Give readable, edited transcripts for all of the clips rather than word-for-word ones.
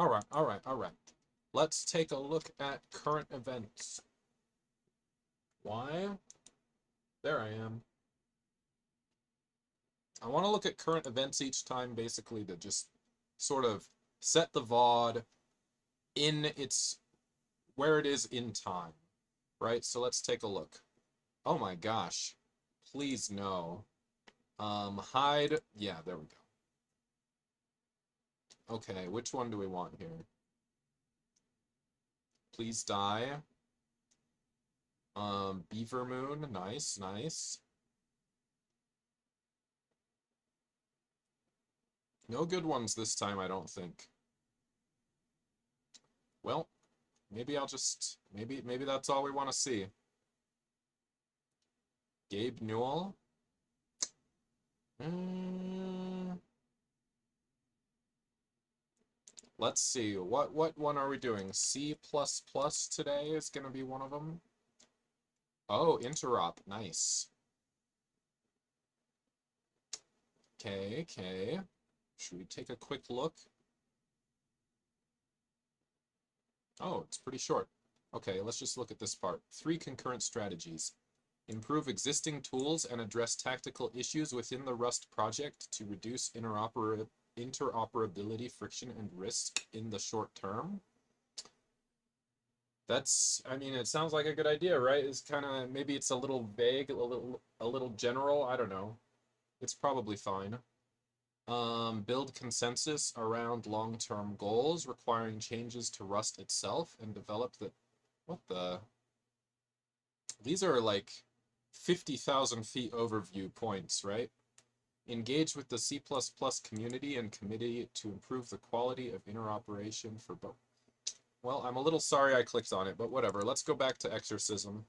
Alright, alright, alright. Let's take a look at current events. Why? There I am. I want to look at current events each time, basically, to just sort of set the VOD in its where it is in time, right? So let's take a look. Oh my gosh. Please no. Hide. Yeah, there we go. Okay, which one do we want here? Please die. Beaver Moon. Nice, nice. No good ones this time, I don't think. Well, maybe I'll just... Maybe that's all we want to see. Gabe Newell. Let's see. What one are we doing? C++ today is going to be one of them. Oh, interop. Nice. Okay, okay. Should we take a quick look? Oh, it's pretty short. Okay, let's just look at this part. 3 concurrent strategies. Improve existing tools and address tactical issues within the Rust project to reduce interoperability, friction, and risk in the short term. That's, I mean, it sounds like a good idea, right? It's kind of, maybe it's a little vague, a little general, I don't know. It's probably fine. Build consensus around long-term goals, requiring changes to Rust itself, and develop the, what the? These are like 50,000 feet overview points, right? Engage with the C++ community and committee to improve the quality of interoperation for both. Well, I'm a little sorry I clicked on it, but whatever. Let's go back to exercism.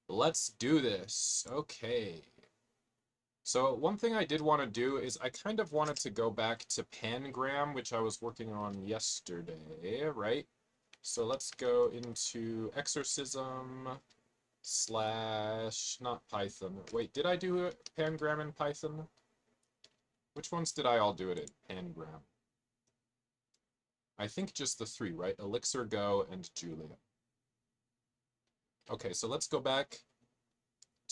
Let's do this. Okay. So one thing I did want to do is I kind of wanted to go back to Pangram, which I was working on yesterday, right? So let's go into exercism / not Python. Wait, did I do Pangram in Python? Which ones did I all do it in Pangram? I think just the 3, right? Elixir, Go, and Julia. Okay, so let's go back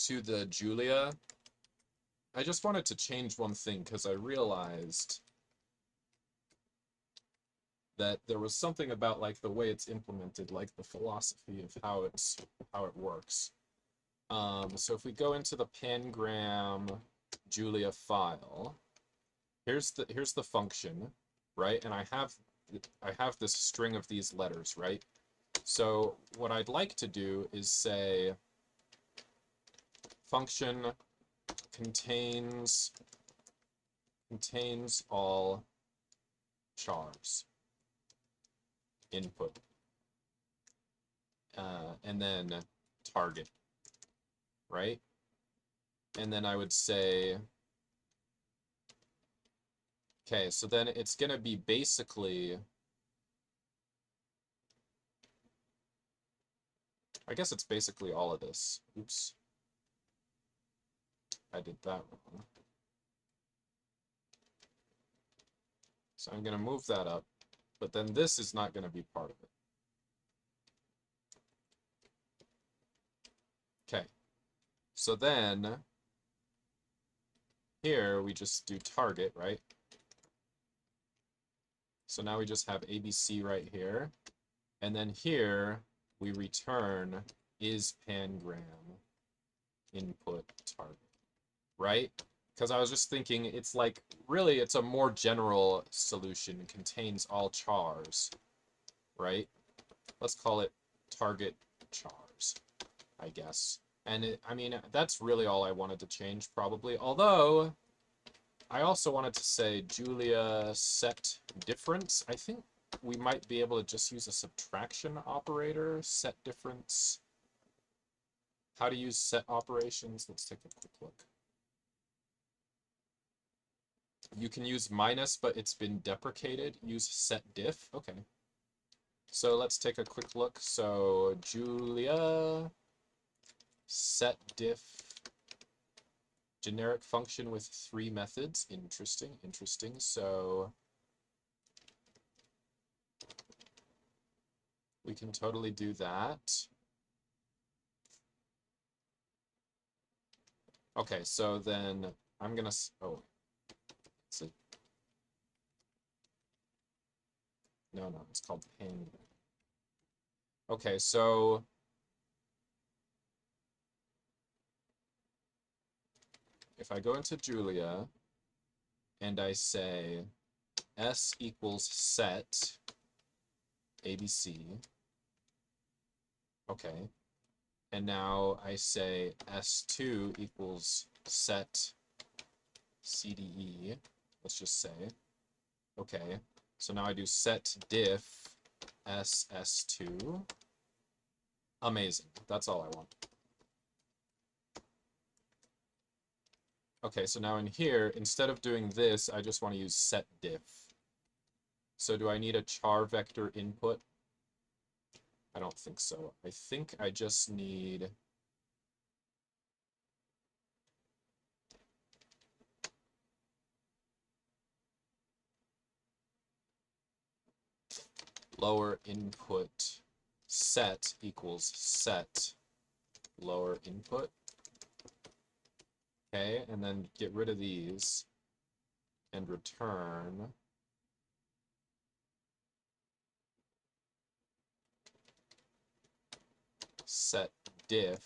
to the Julia. I just wanted to change one thing because I realized that there was something about like the way it's implemented, like the philosophy of how it works. So if we go into the Pangram Julia file, here's the function, right? And I have this string of these letters, right? So what I'd like to do is say function contains all chars input, and then target, right? And then I would say, okay, so then it's gonna be basically, I guess it's basically all of this. Oops. I did that wrong. So I'm going to move that up, but then this is not going to be part of it. Okay. So then here we just do target, right? So now we just have ABC right here. And then here we return is Pangram input target, right? Because I was just thinking, it's like, really, it's a more general solution. It contains all chars, right? Let's call it target chars, I guess. And I mean, that's really all I wanted to change, probably. Although, I also wanted to say Julia set difference. I think we might be able to just use a subtraction operator, set difference. How to use set operations? Let's take a quick look. You can use minus, but it's been deprecated. Use set diff. Okay. So let's take a quick look. So Julia set diff generic function with 3 methods. Interesting, interesting. So We can totally do that. Okay, so then I'm gonna, oh, it's a, no, it's called ping. Okay, so if I go into Julia and I say S equals set ABC, okay, and now I say S2 equals set CDE, let's just say, okay, so now I do set diff SS2. Amazing, that's all I want. Okay, so now in here, instead of doing this, I just want to use set diff. So do I need a char vector input? I don't think so. I think I just need lower input set equals set lower input. Okay, and then get rid of these and return set diff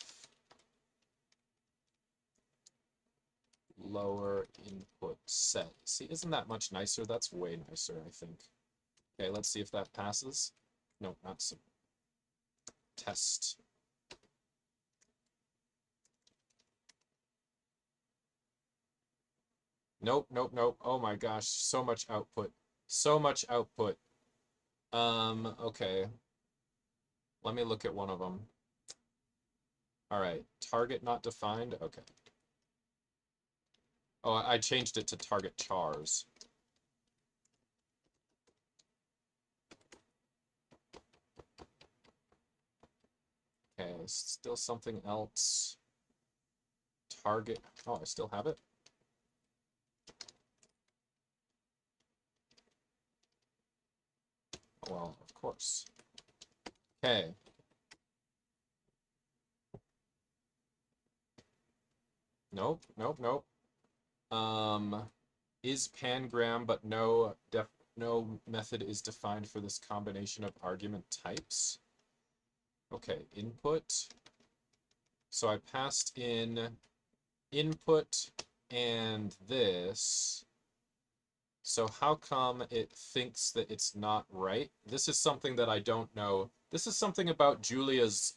lower input set. See, isn't that much nicer? That's way nicer, I think. Okay, let's see if that passes. No, not some. Test. Nope, nope, nope. Oh my gosh, so much output. So much output. Okay. Let me look at one of them. All right, target not defined. Okay. Oh, I changed it to target chars. Okay, still something else. Target. Oh, I still have it. Well, of course. Okay. Nope, nope, nope. Is pangram, but no method is defined for this combination of argument types. Okay, input. So I passed in input and this. So how come it thinks that it's not right? This is something that I don't know. This is something about Julia's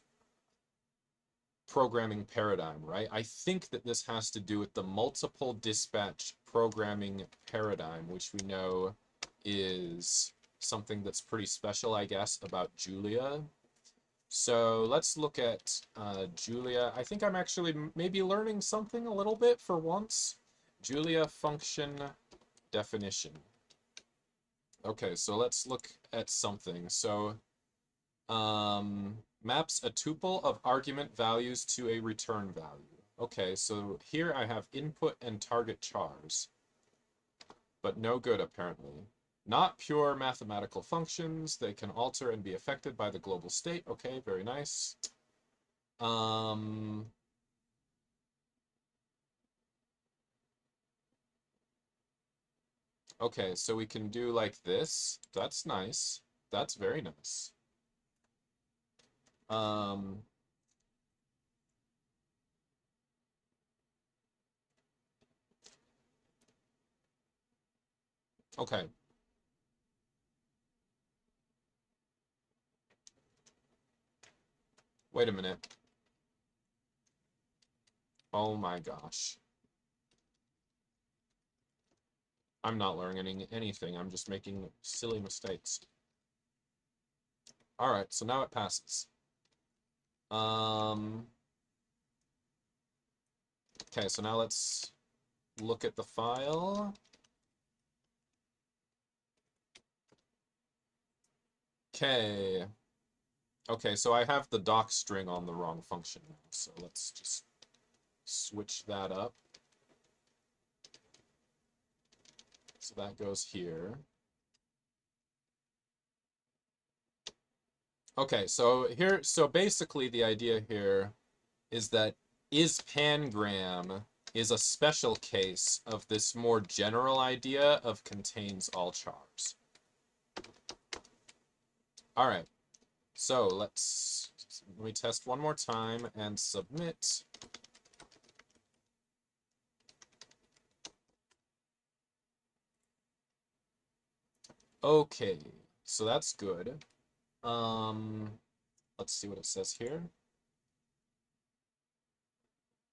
programming paradigm, right? I think that this has to do with the multiple dispatch programming paradigm, which we know is something that's pretty special, I guess, about Julia. So let's look at Julia. I think I'm actually maybe learning something a little bit for once. Julia function definition. Okay, so let's look at something. So maps a tuple of argument values to a return value. Okay, so here I have input and target chars, but no good apparently. Not pure mathematical functions. They can alter and be affected by the global state. Okay, very nice. Okay, so we can do like this. That's nice. That's very nice. Okay. Wait a minute. Oh my gosh. I'm not learning anything. I'm just making silly mistakes. All right, so now it passes. Okay, so now let's look at the file. Okay. Okay, so I have the doc string on the wrong function now, so let's just switch that up. So that goes here. Okay, so basically the idea here is that is pangram is a special case of this more general idea of contains all chars. All right, so let me test one more time and submit. Okay, so that's good. Let's see what it says here.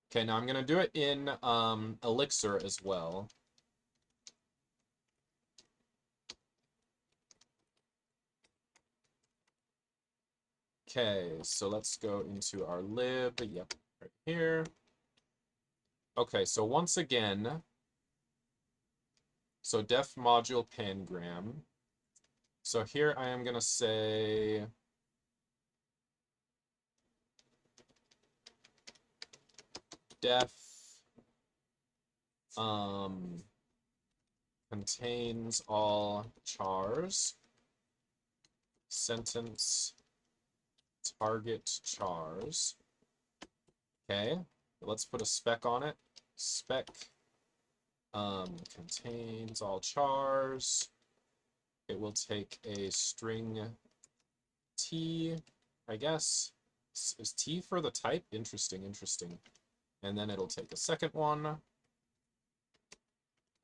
Okay, now I'm gonna do it in Elixir as well. Okay, so let's go into our lib. Yep, right here. Okay, so once again, so def module pangram. So here I am gonna say def contains all chars, sentence target chars. Okay, let's put a spec on it. Spec contains all chars. It will take a string t, I guess. Is t for the type? Interesting, interesting. And then it'll take a second one.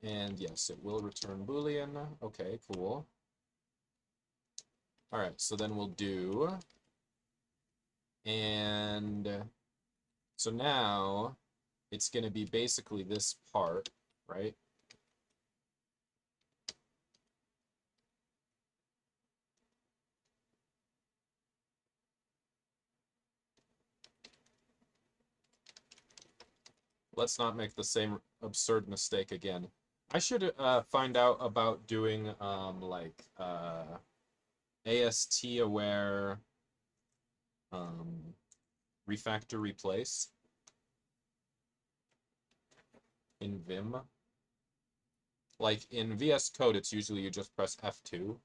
And yes, it will return Boolean. Okay, cool. All right, so then we'll do, and so now it's going to be basically this part, right? Let's not make the same absurd mistake again. I should find out about doing like AST aware refactor replace in Vim. Like in VS Code, it's usually you just press F2.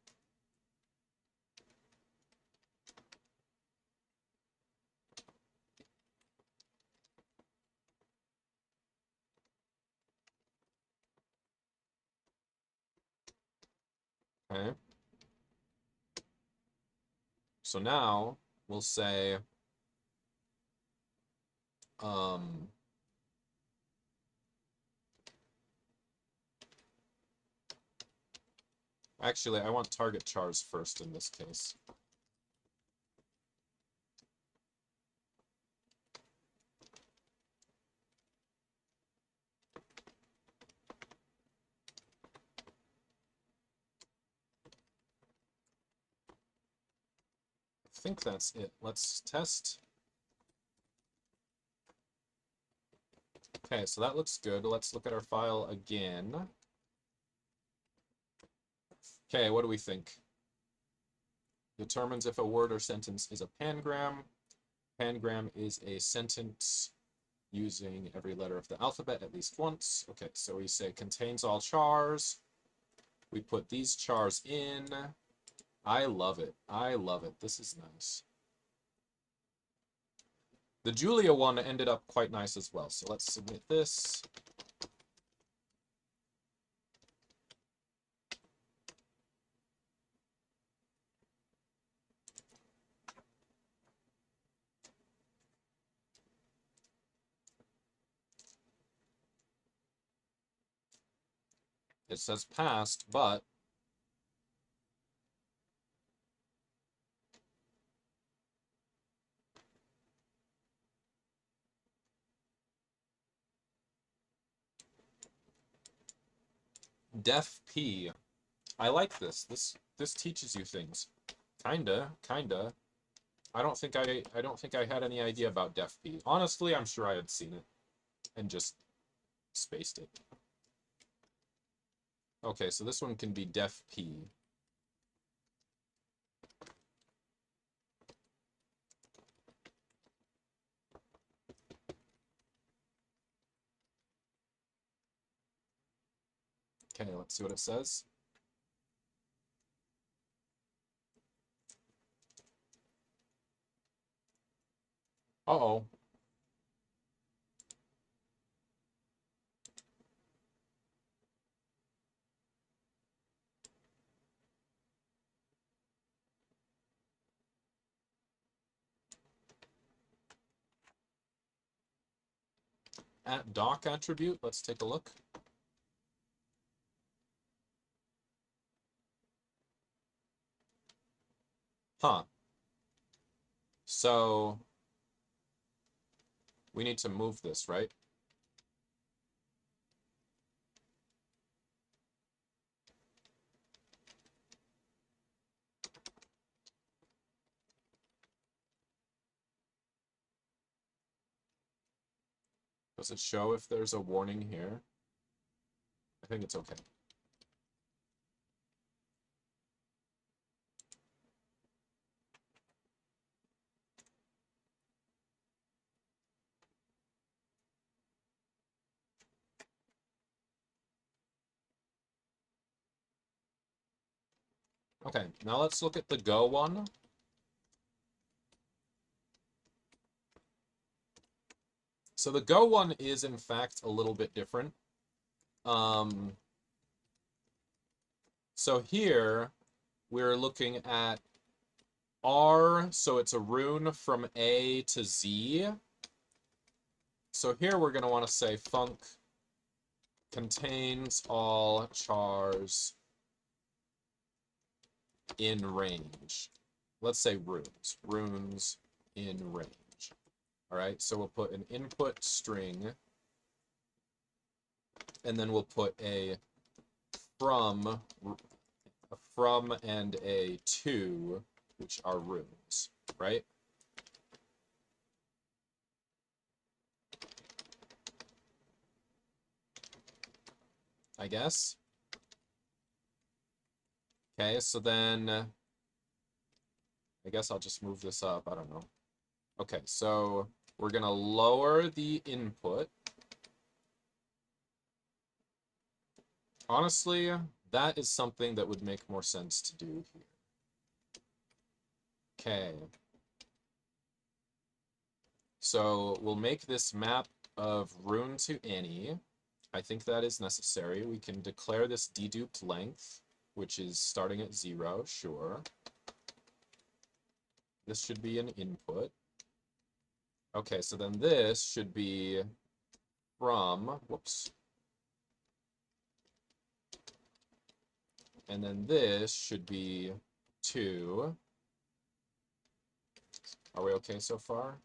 Okay. So now we'll say actually I want target chars first in this case. I think that's it. Let's test. Okay, so that looks good. Let's look at our file again. Okay, what do we think? Determines if a word or sentence is a pangram. Pangram is a sentence using every letter of the alphabet at least once. Okay, so we say contains all chars. We put these chars in. I love it. I love it. This is nice. The Julia one ended up quite nice as well. So let's submit this. It says passed, but def p. I like this. This teaches you things. Kinda. I don't think I had any idea about def p. Honestly, I'm sure I had seen it and just spaced it. Okay, so this one can be def p. Okay, let's see what it says. Uh-oh. At doc attribute, let's take a look. Huh. So we need to move this, right? Does it show if there's a warning here? I think it's okay. Okay, now let's look at the Go one. So the Go one is, in fact, a little bit different. So here, we're looking at R, so it's a rune from A to Z. So here we're going to want to say func contains all chars in range. Let's say runes. Runes in range. All right, so we'll put an input string, and then we'll put a from and a to, which are runes, right? I guess. Okay, so then I guess I'll just move this up. I don't know. Okay, so we're going to lower the input. Honestly, that is something that would make more sense to do here. Okay. So we'll make this map of rune to any. I think that is necessary. We can declare this deduped length, which is starting at 0, sure. This should be an input. Okay, so then this should be from, whoops. And then this should be to. Are we okay so far?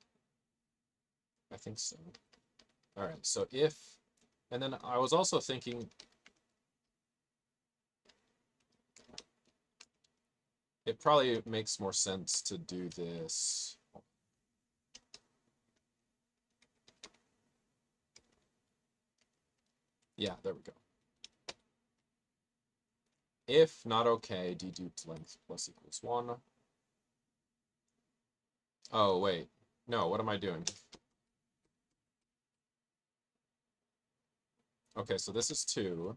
I think so. All right, so if, and then I was also thinking, it probably makes more sense to do this. Yeah, there we go. If not okay, deduped length plus equals 1. Oh, wait. No, what am I doing? Okay, so this is 2.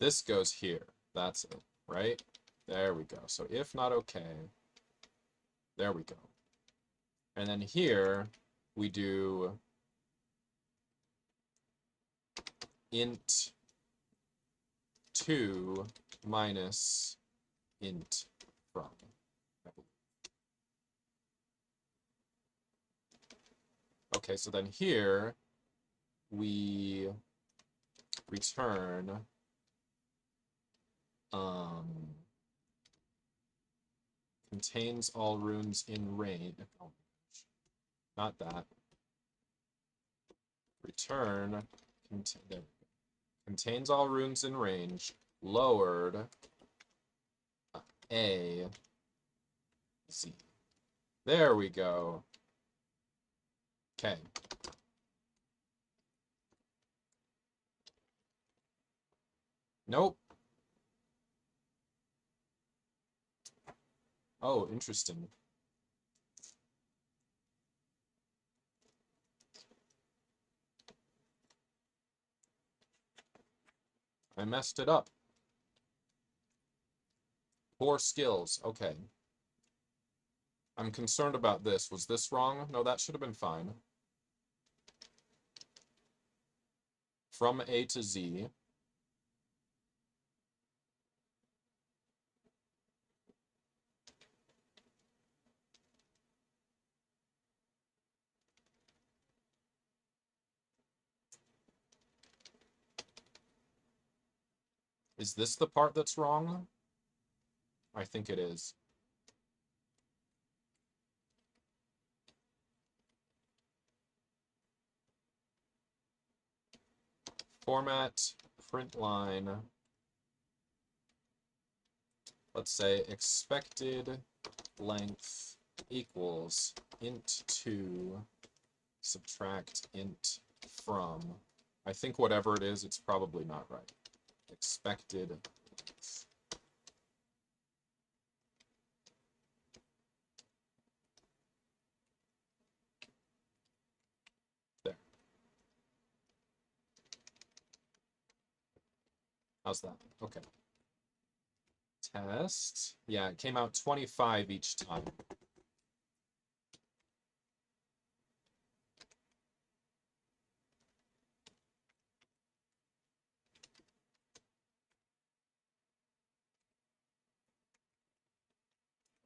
This goes here. That's it, right? There we go. So if not okay, there we go. And then here, we do int 2 minus int from. Okay, so then here, we return contains all runes in range. Oh, not that. Return contains all runes in range, lowered A Z. There we go. Okay. Nope. Oh, interesting. I messed it up. Poor skills. Okay. I'm concerned about this. Was this wrong? No, that should have been fine. From A to Z. Is this the part that's wrong? I think it is. Format, print line. Let's say expected length equals int2 subtract int from. I think whatever it is, it's probably not right. Expected length. There. How's that? Okay. Test. Yeah, it came out 25 each time.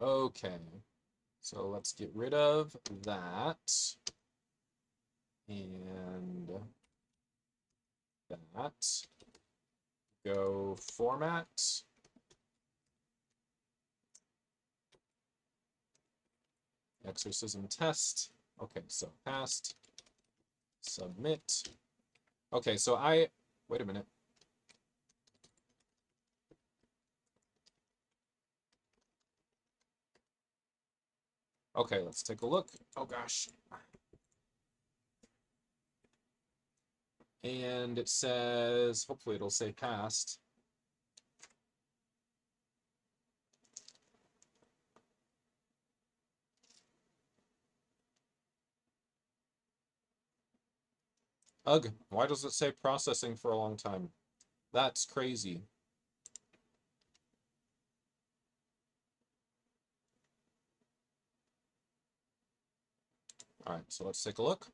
Okay, so let's get rid of that and that. Go format. Exercism test. Okay, so passed. Submit. Okay, so wait a minute. Okay, let's take a look. Oh gosh. And it says, hopefully it'll say passed. Ugh, why does it say processing for a long time? That's crazy. All right, so let's take a look.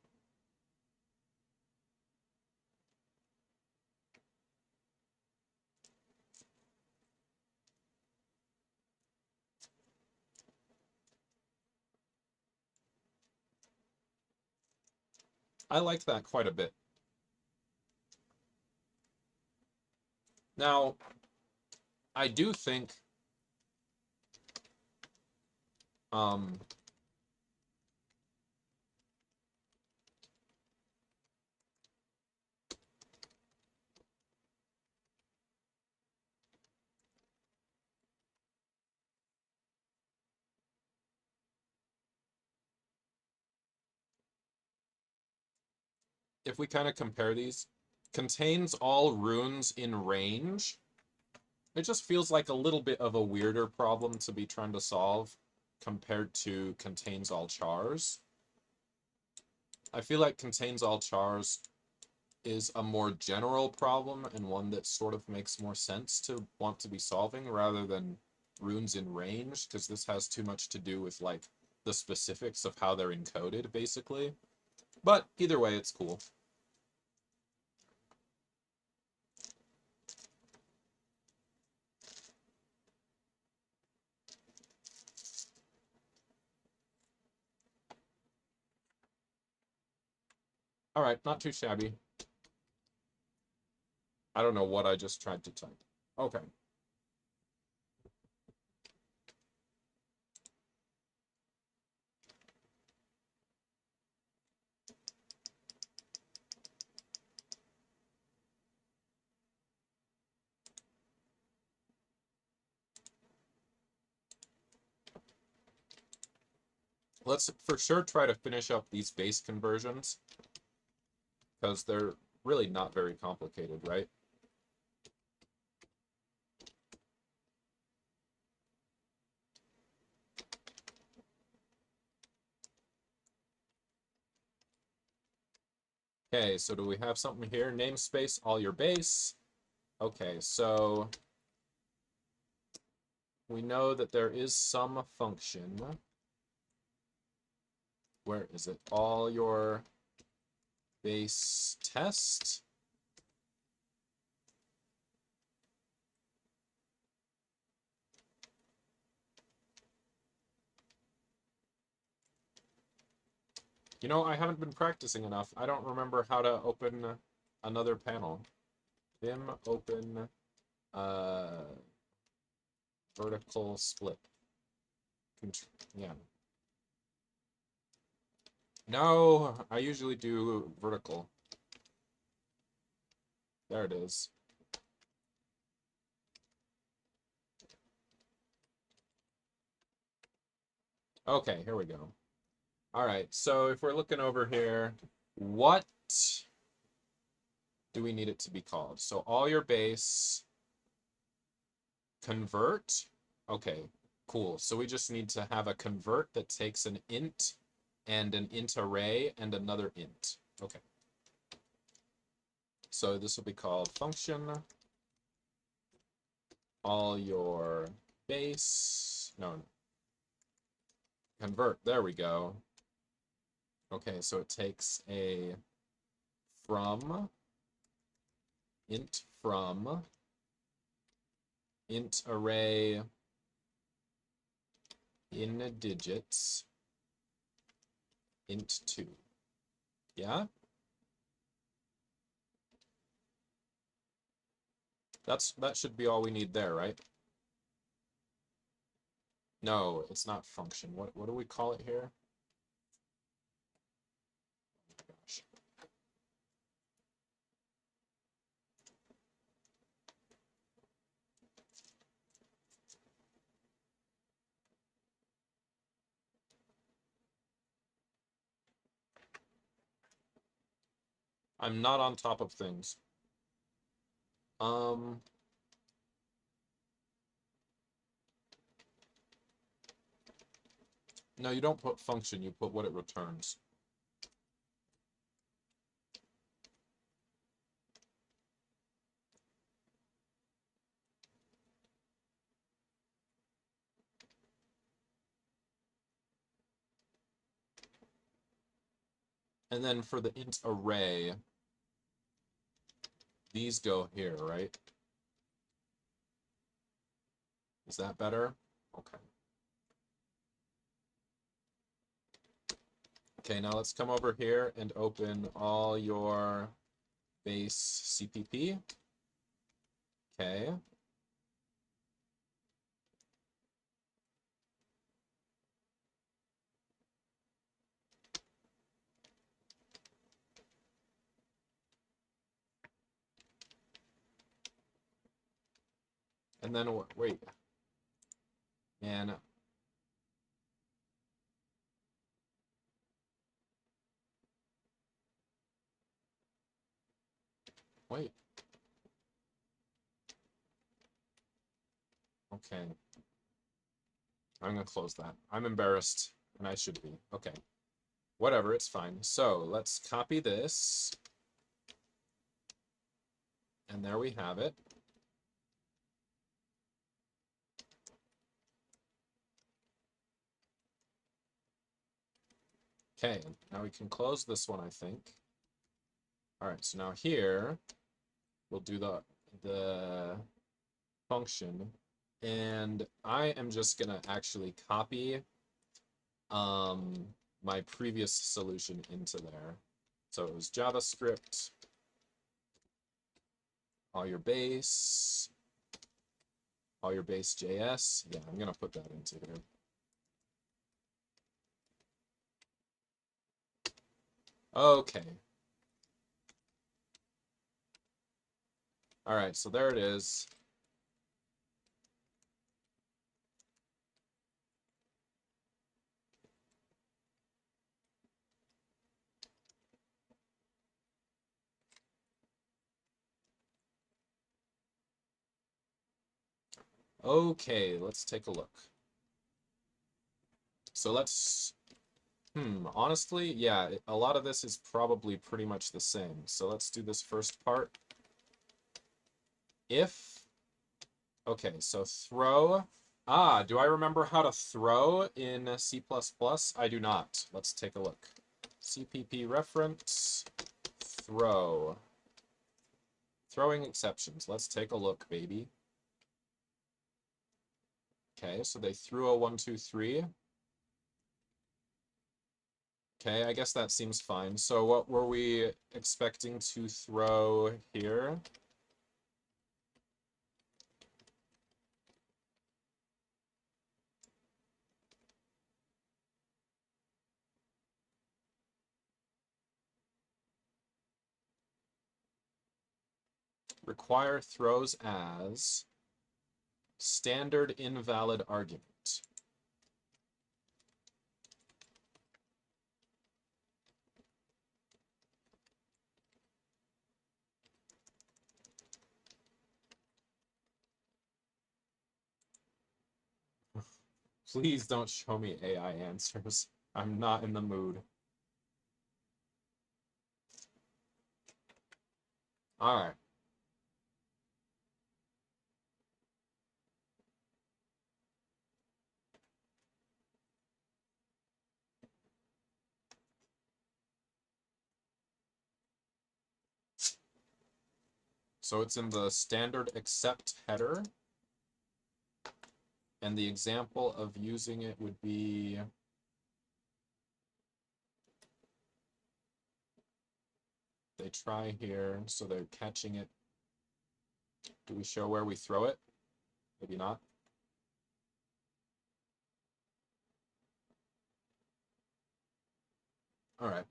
I like that quite a bit. Now, I do think if we kind of compare these, contains all runes in range. It just feels like a little bit of a weirder problem to be trying to solve compared to contains all chars. I feel like contains all chars is a more general problem and one that sort of makes more sense to want to be solving rather than runes in range, because this has too much to do with like the specifics of how they're encoded basically. But either way, it's cool. All right, not too shabby. I don't know what I just tried to type. Okay. Let's for sure try to finish up these base conversions because they're really not very complicated, right? Okay, so do we have something here? Namespace, all your base. Okay, so we know that there is some function where is it? All your base test. You know, I haven't been practicing enough. I don't remember how to open another panel. Vim open vertical split. Yeah. No, I usually do vertical. There it is. Okay, here we go. All right, so if we're looking over here, what do we need it to be called? So all your base convert. Okay, cool. So we just need to have a convert that takes an int and an int array and another int. Okay. So this will be called function all your base. No. Convert. There we go. Okay, so it takes a from int array in digits int 2. Yeah? That should be all we need there, right? No, it's not function. What do we call it here? Oh my gosh. I'm not on top of things. No, you don't put function, you put what it returns. And then for the int array, these go here, right? Is that better? Okay. Okay, now let's come over here and open all your base CPP. Okay. And then, wait. And wait. Okay. I'm gonna close that. I'm embarrassed, and I should be. Okay. Whatever, it's fine. So let's copy this. And there we have it. Okay, now we can close this one, I think. All right, so now here, we'll do the function. And I am just gonna actually copy my previous solution into there. So it was JavaScript, all your base JS. Yeah, I'm gonna put that into here. Okay. All right, so there it is. Okay, let's take a look. So let's, honestly, yeah, a lot of this is probably pretty much the same. So let's do this first part. If, okay, so throw Ah, do I remember how to throw in C++? I do not. Let's take a look. CPP reference, throw. Throwing exceptions. Let's take a look, baby. Okay, so they threw a 1, 2, 3. Okay, I guess that seems fine. So what were we expecting to throw here? Require throws as standard invalid argument. Please don't show me AI answers. I'm not in the mood. All right. So it's in the standard except header. And the example of using it would be they try here, so they're catching it. Do we show where we throw it? Maybe not. All right.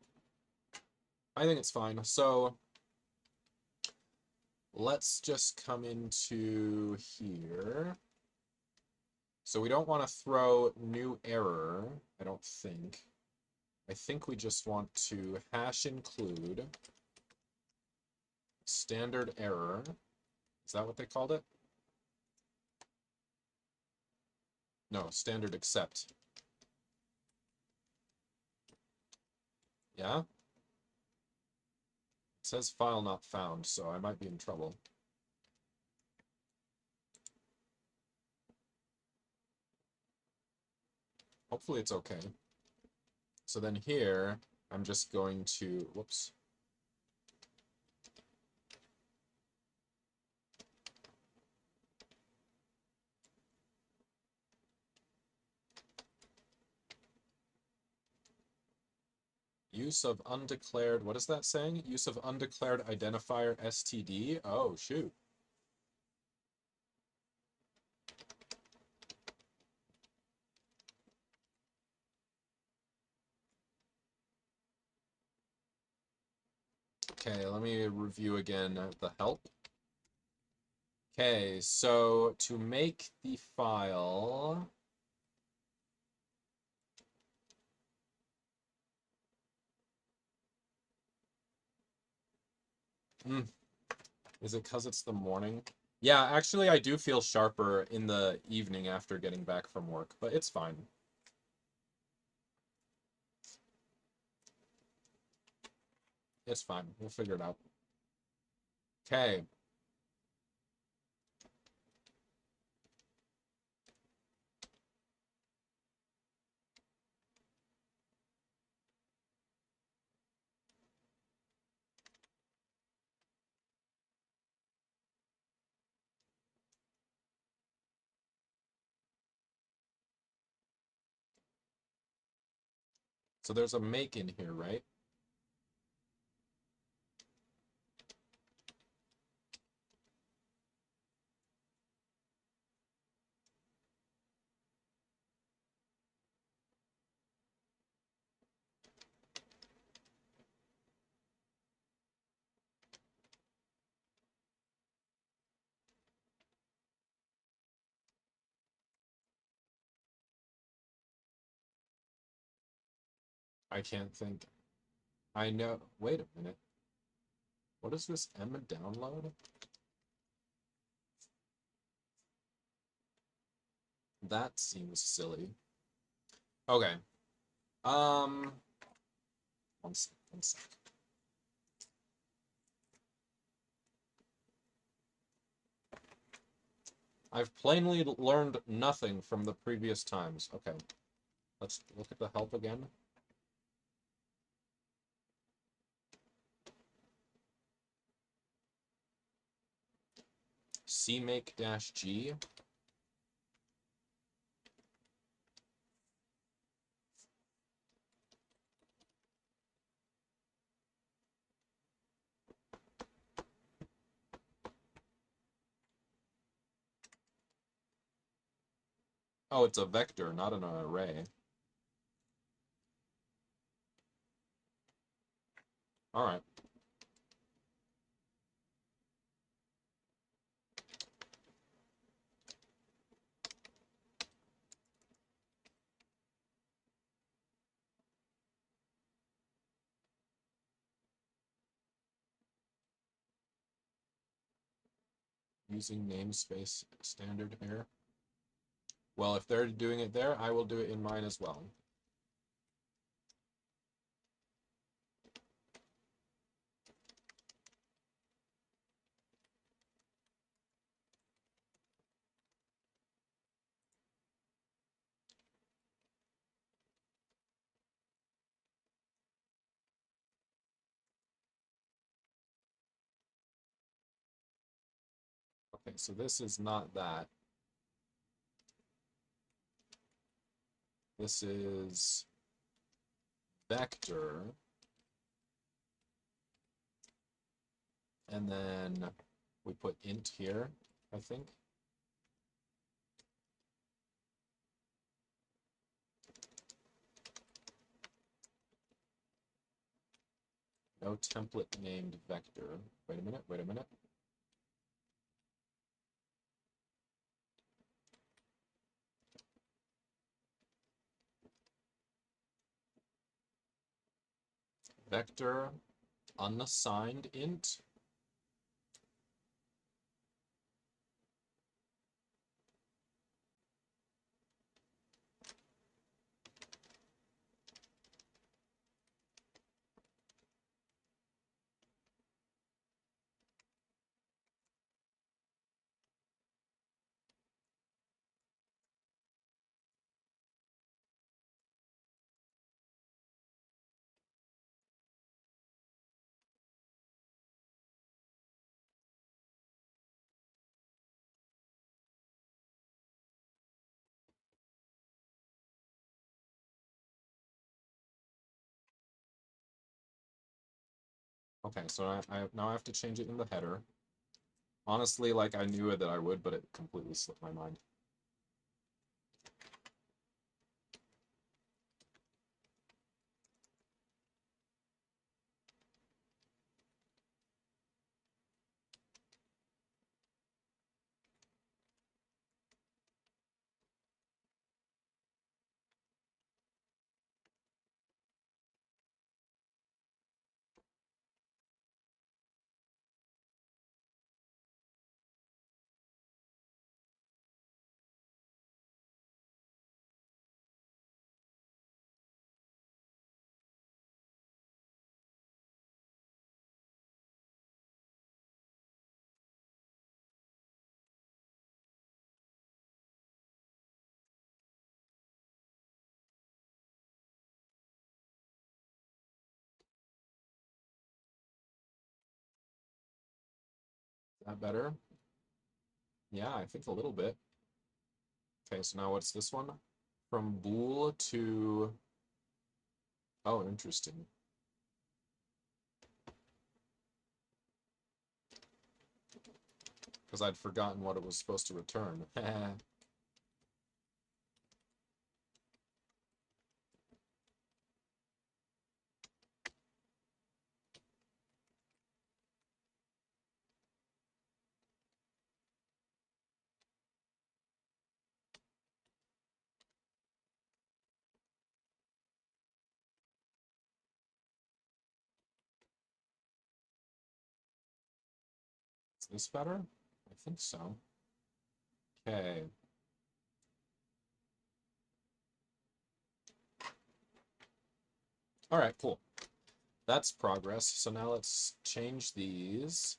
I think it's fine. So let's just come into here. So we don't want to throw new error, I don't think. I think we just want to hash include standard error. Is that what they called it? No, standard except. Yeah? It says file not found, so I might be in trouble. Hopefully it's okay. So then here, I'm just going to, whoops. Use of undeclared, what is that saying? Use of undeclared identifier STD? Oh, shoot. Okay, let me review again the help. Okay, so to make the file, is it because it's the morning? Yeah, actually I do feel sharper in the evening after getting back from work, but it's fine. It's fine, we'll figure it out. Okay. So there's a make in here, right? I can't think. I know, wait a minute. What is this Emma download? That seems silly. Okay. One sec. I've plainly learned nothing from the previous times. Okay, let's look at the help again. CMake-G. Oh, it's a vector, not an array. All right. Using namespace standard here. Well, if they're doing it there, I will do it in mine as well. Okay, so this is not that. This is vector. And then we put int here, I think. No template named vector. Wait a minute, wait a minute. Vector unassigned int. Okay, so now I have to change it in the header. Honestly, like I knew that I would, but it completely slipped my mind. Is that better? Yeah, I think a little bit. Okay, so now what's this one? From bool to... Oh, interesting. Because I'd forgotten what it was supposed to return. Is this better? I think so. Okay. All right, cool. That's progress. So now let's change these.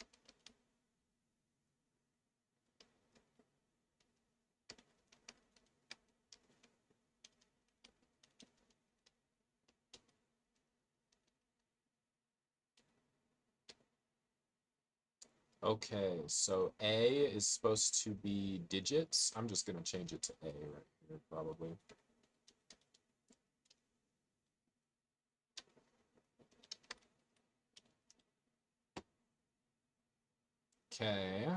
Okay, so A is supposed to be digits. I'm just gonna change it to A right here, probably. Okay.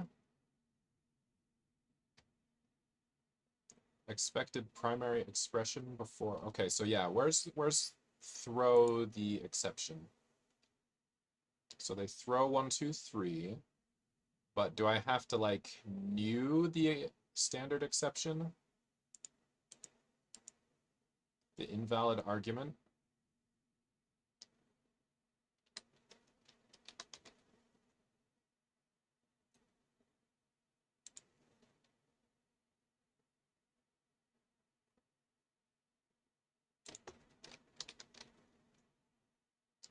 Expected primary expression before. Okay, so yeah, where's throw the exception? So they throw 1, 2, 3, but do I have to like new the standard exception? The invalid argument?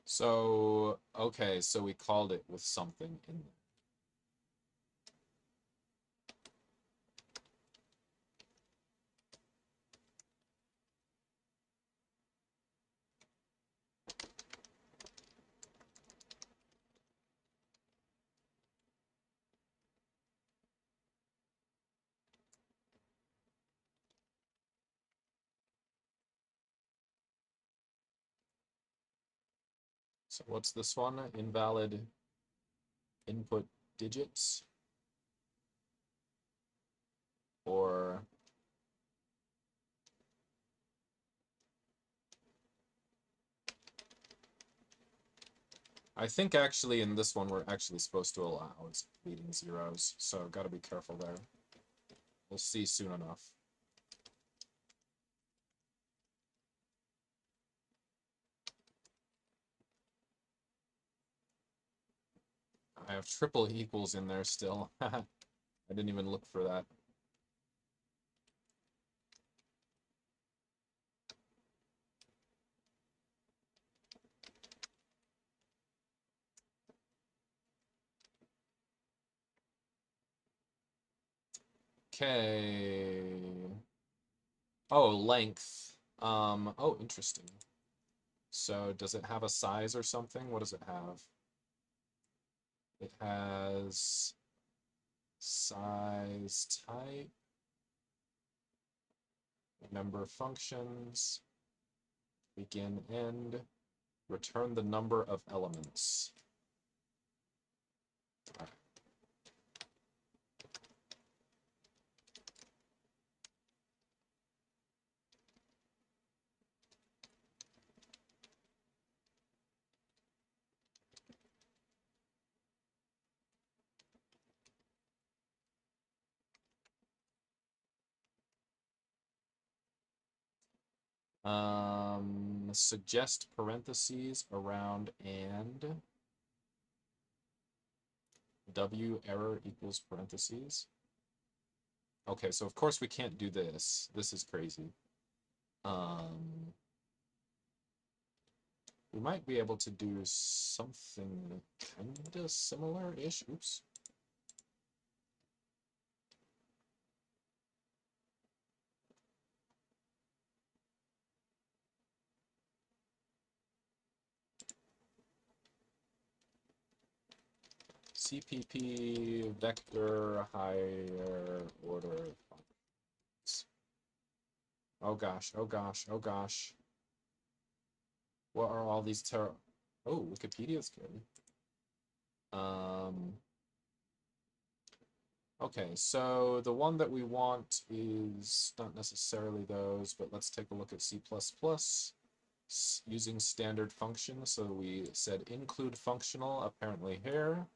So, okay, so we called it with something in there. So what's this one? Invalid input digits? Or I think actually in this one we're actually supposed to allow it's leading zeros, so gotta be careful there. We'll see soon enough. I have triple equals in there still. I didn't even look for that. Okay. Oh, length. Oh, interesting. So does it have a size or something? What does it have? It has size type, member functions, begin, end, return the number of elements. All right. Suggest parentheses around and W error equals parentheses. Okay, so of course we can't do this. This is crazy. We might be able to do something kinda similar-ish. Oops. CPP vector higher order functions. Oh gosh, oh gosh, oh gosh. What are all these Oh, Wikipedia's good. Okay, so the one that we want is not necessarily those, but let's take a look at C++ using standard function. So we said include functional, apparently here.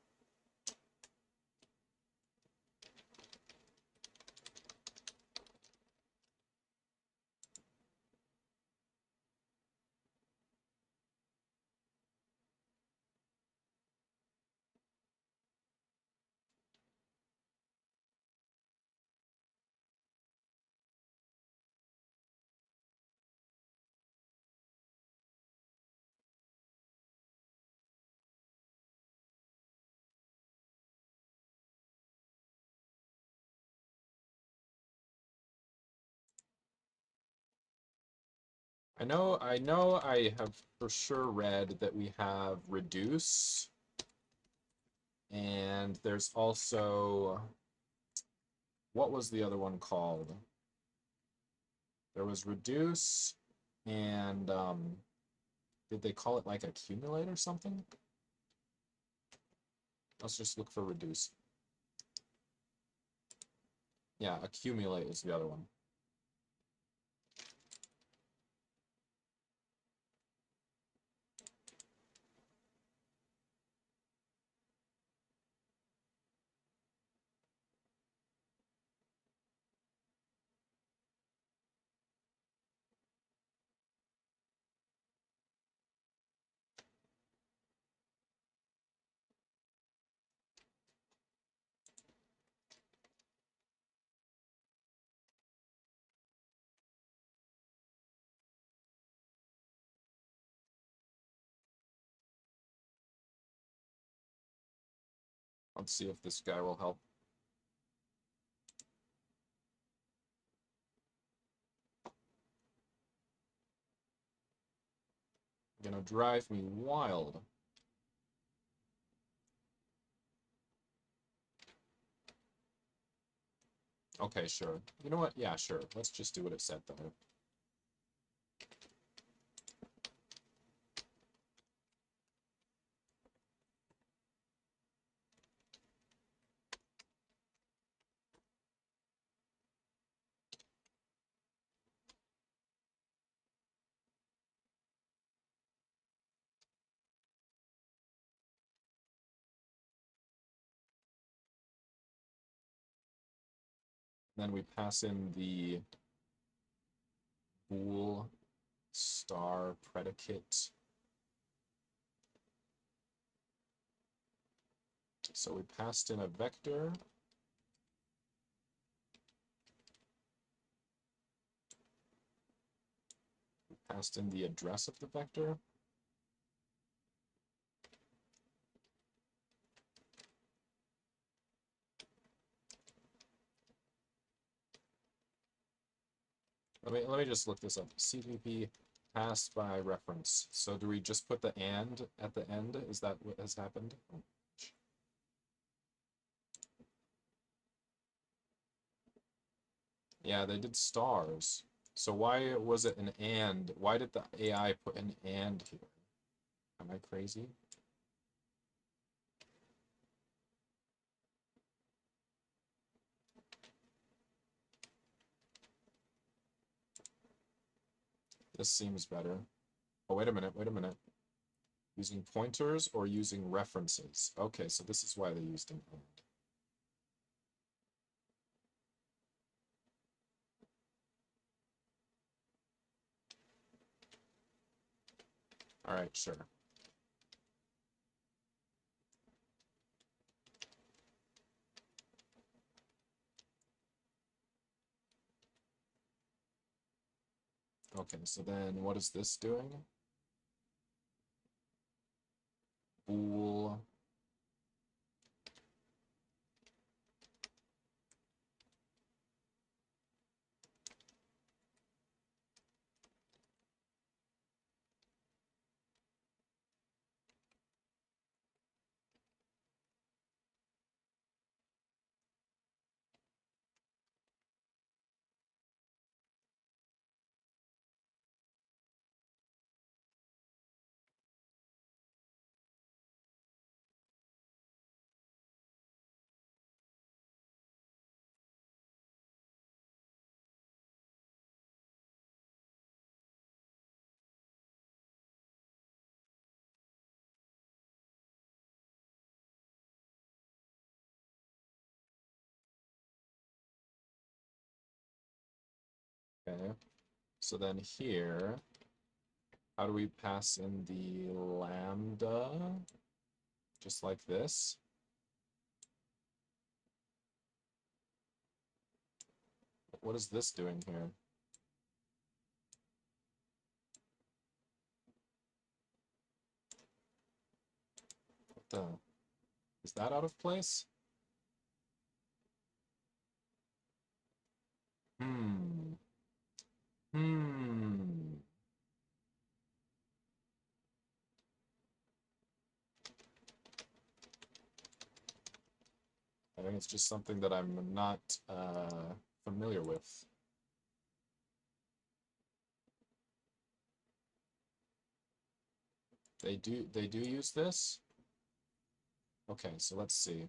I know, I have for sure read that we have reduce And there's also, what was the other one called? There was reduce and did they call it like accumulate or something? Let's just look for reduce. Yeah, accumulate is the other one. Let's see if this guy will help. Gonna drive me wild. Okay, sure. You know what? Yeah, sure. Let's just do what it said there. Then we pass in the bool star predicate. So we passed in a vector. We passed in the address of the vector. Let me just look this up. CVP passed by reference. So do we just put the and at the end? Is that what has happened? Yeah, they did stars. So why was it an and? Why did the AI put an and here? Am I crazy? This seems better. Oh, wait a minute, wait a minute. Using pointers or using references? Okay, so this is why they used an and. All right, sure. Okay, so then what is this doing? Bool. Okay, so then here, how do we pass in the lambda? Just like this. What is this doing here? What the? Is that out of place? Hmm. Hmm. It's just something that I'm not familiar with. They do use this? Okay, so let's see.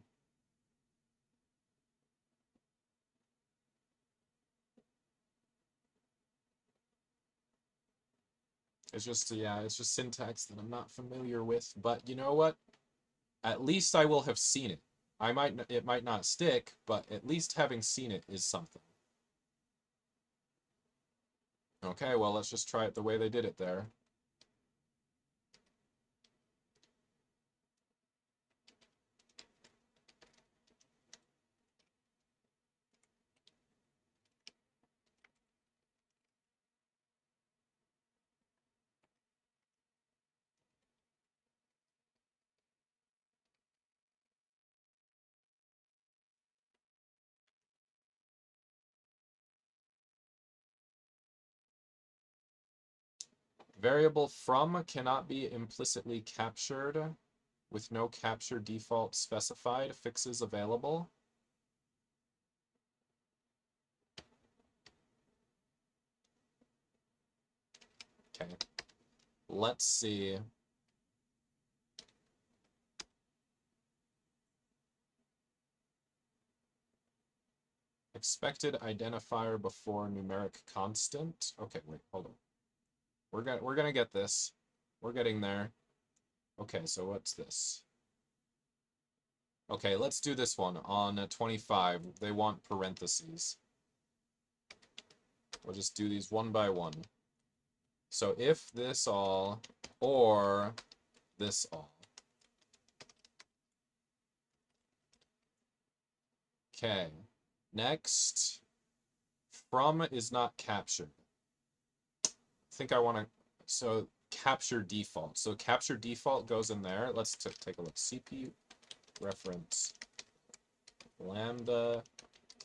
It's just, yeah, it's just syntax that I'm not familiar with, but you know what? At least I will have seen it. It might not stick, but at least having seen it is something. Okay, well, let's just try it the way they did it there. Variable from cannot be implicitly captured with no capture default specified. Fixes available. Okay. Let's see. Expected identifier before numeric constant. Okay, wait, hold on. We're gonna get this. We're getting there. Okay, so what's this? Okay, let's do this one on 25. They want parentheses. We'll just do these one by one. So if this all or this all. Okay. Next, from is not captured. I think I want to, so capture default. So capture default goes in there. Let's take a look. CPU reference lambda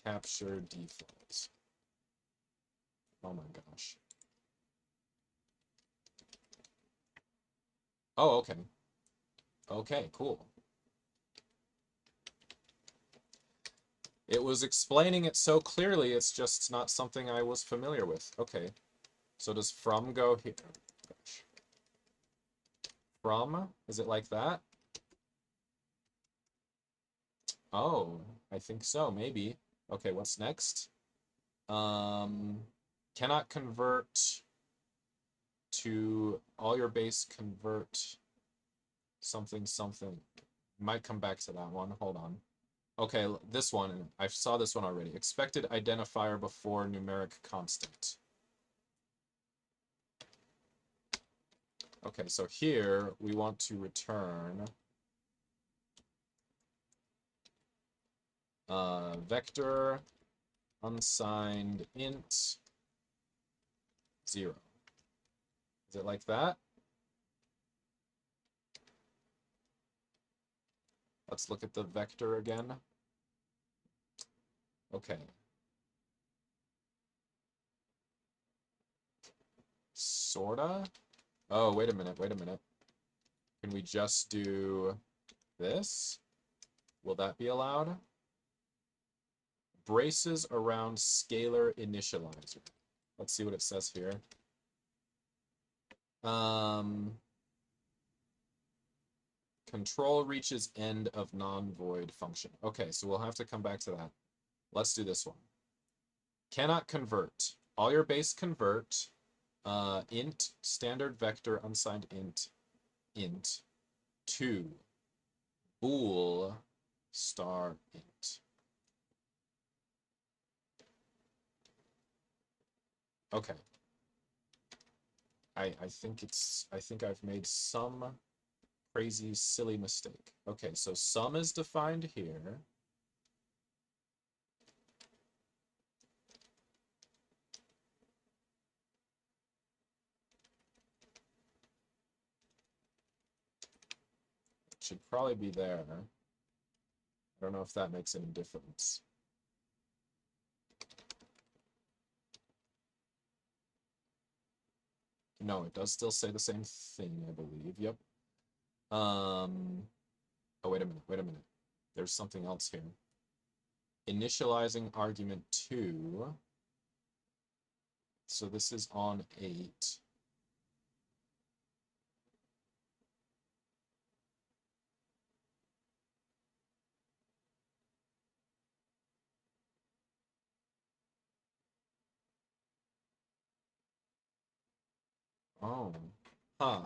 capture default. Oh my gosh. Oh, okay. Okay, cool. It was explaining it so clearly, it's just not something I was familiar with. Okay. So does from go here? Gosh. From? Is it like that? Oh, I think so, maybe. Okay, what's next? Cannot convert to all your base convert something something. Might come back to that one. Hold on. Okay, this one. I saw this one already. Expected identifier before numeric constant. Okay, so here we want to return vector unsigned int 0. Is it like that? Let's look at the vector again. Okay. Sorta? Oh, wait a minute, wait a minute. Can we just do this? Will that be allowed? Braces around scalar initializer. Let's see what it says here. Control reaches end of non-void function. Okay, so we'll have to come back to that. Let's do this one. Cannot convert. All your base convert int standard vector unsigned int to bool star int. Okay. I think I've made some crazy silly mistake. Okay, so sum is defined here. It should probably be there. I don't know if that makes any difference. No, it does still say the same thing, I believe. Yep. Oh, wait a minute, wait a minute. There's something else here. initializing argument 2. So this is on 8. Oh, huh.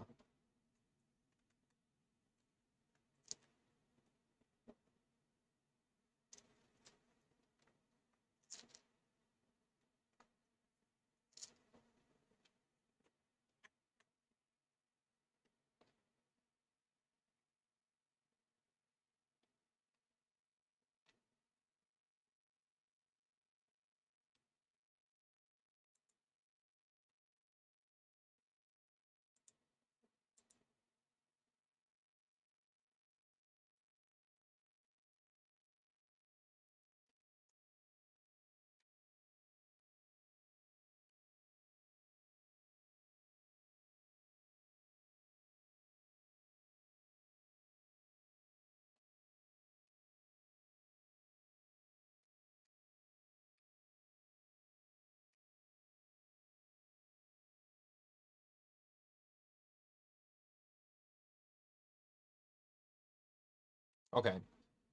Okay.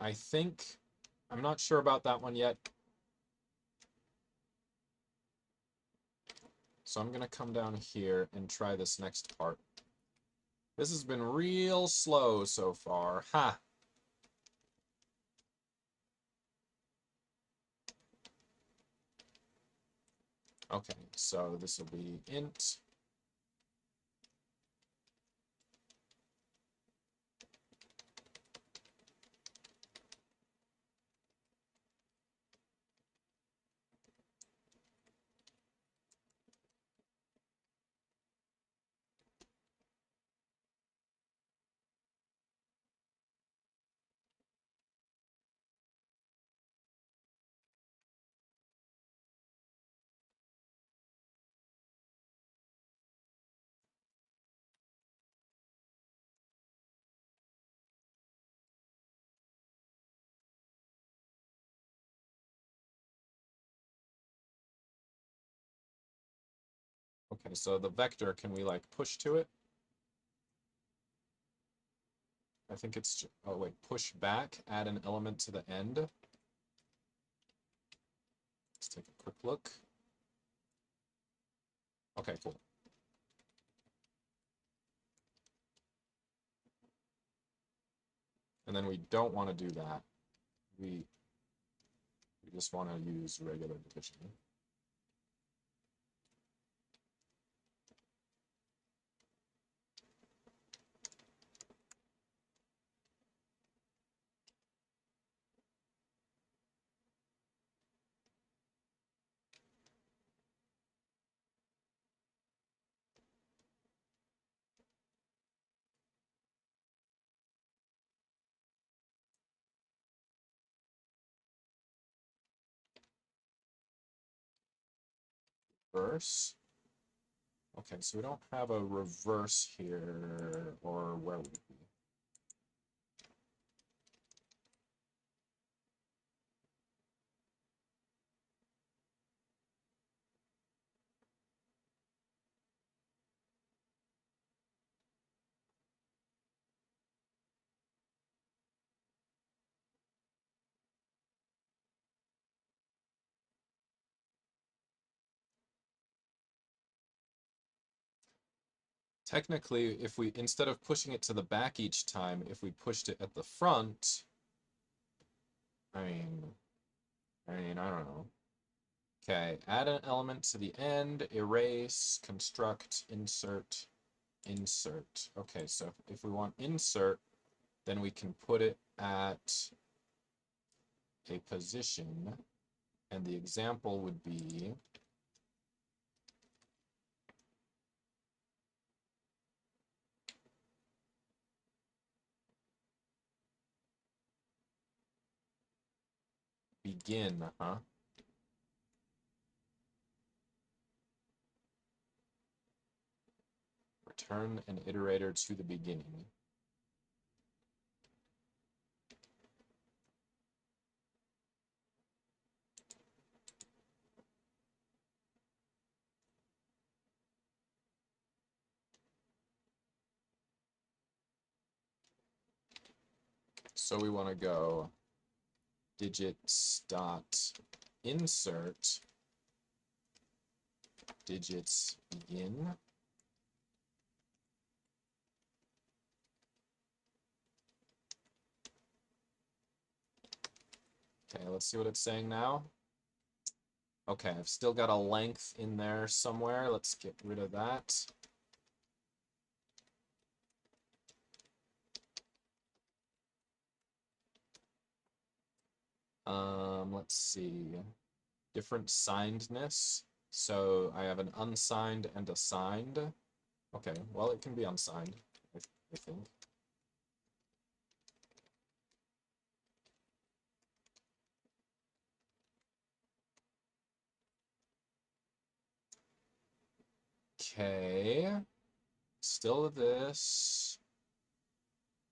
I think I'm not sure about that one yet. So I'm going to come down here and try this next part. This has been real slow so far. Ha! Okay, so this will be int. Okay, so the vector, can we like push to it? I think it's, oh wait, push back, add an element to the end. Let's take a quick look. Okay, cool. And then we don't want to do that. We just want to use regular division. Reverse. Okay, so we don't have a reverse here, or where would it be? Technically, if we, instead of pushing it to the back each time, if we pushed it at the front, I mean, I don't know. Okay, add an element to the end, erase, construct, insert, insert. Okay, so if we want insert, then we can put it at a position, and the example would be begin, huh? Return an iterator to the beginning. So we want to go digits dot insert digits begin. Okay, let's see what it's saying now. Okay, I've still got a length in there somewhere. Let's get rid of that. Let's see. Different signedness. So I have an unsigned and a signed. Okay, well, it can be unsigned, I think. Okay. Still this.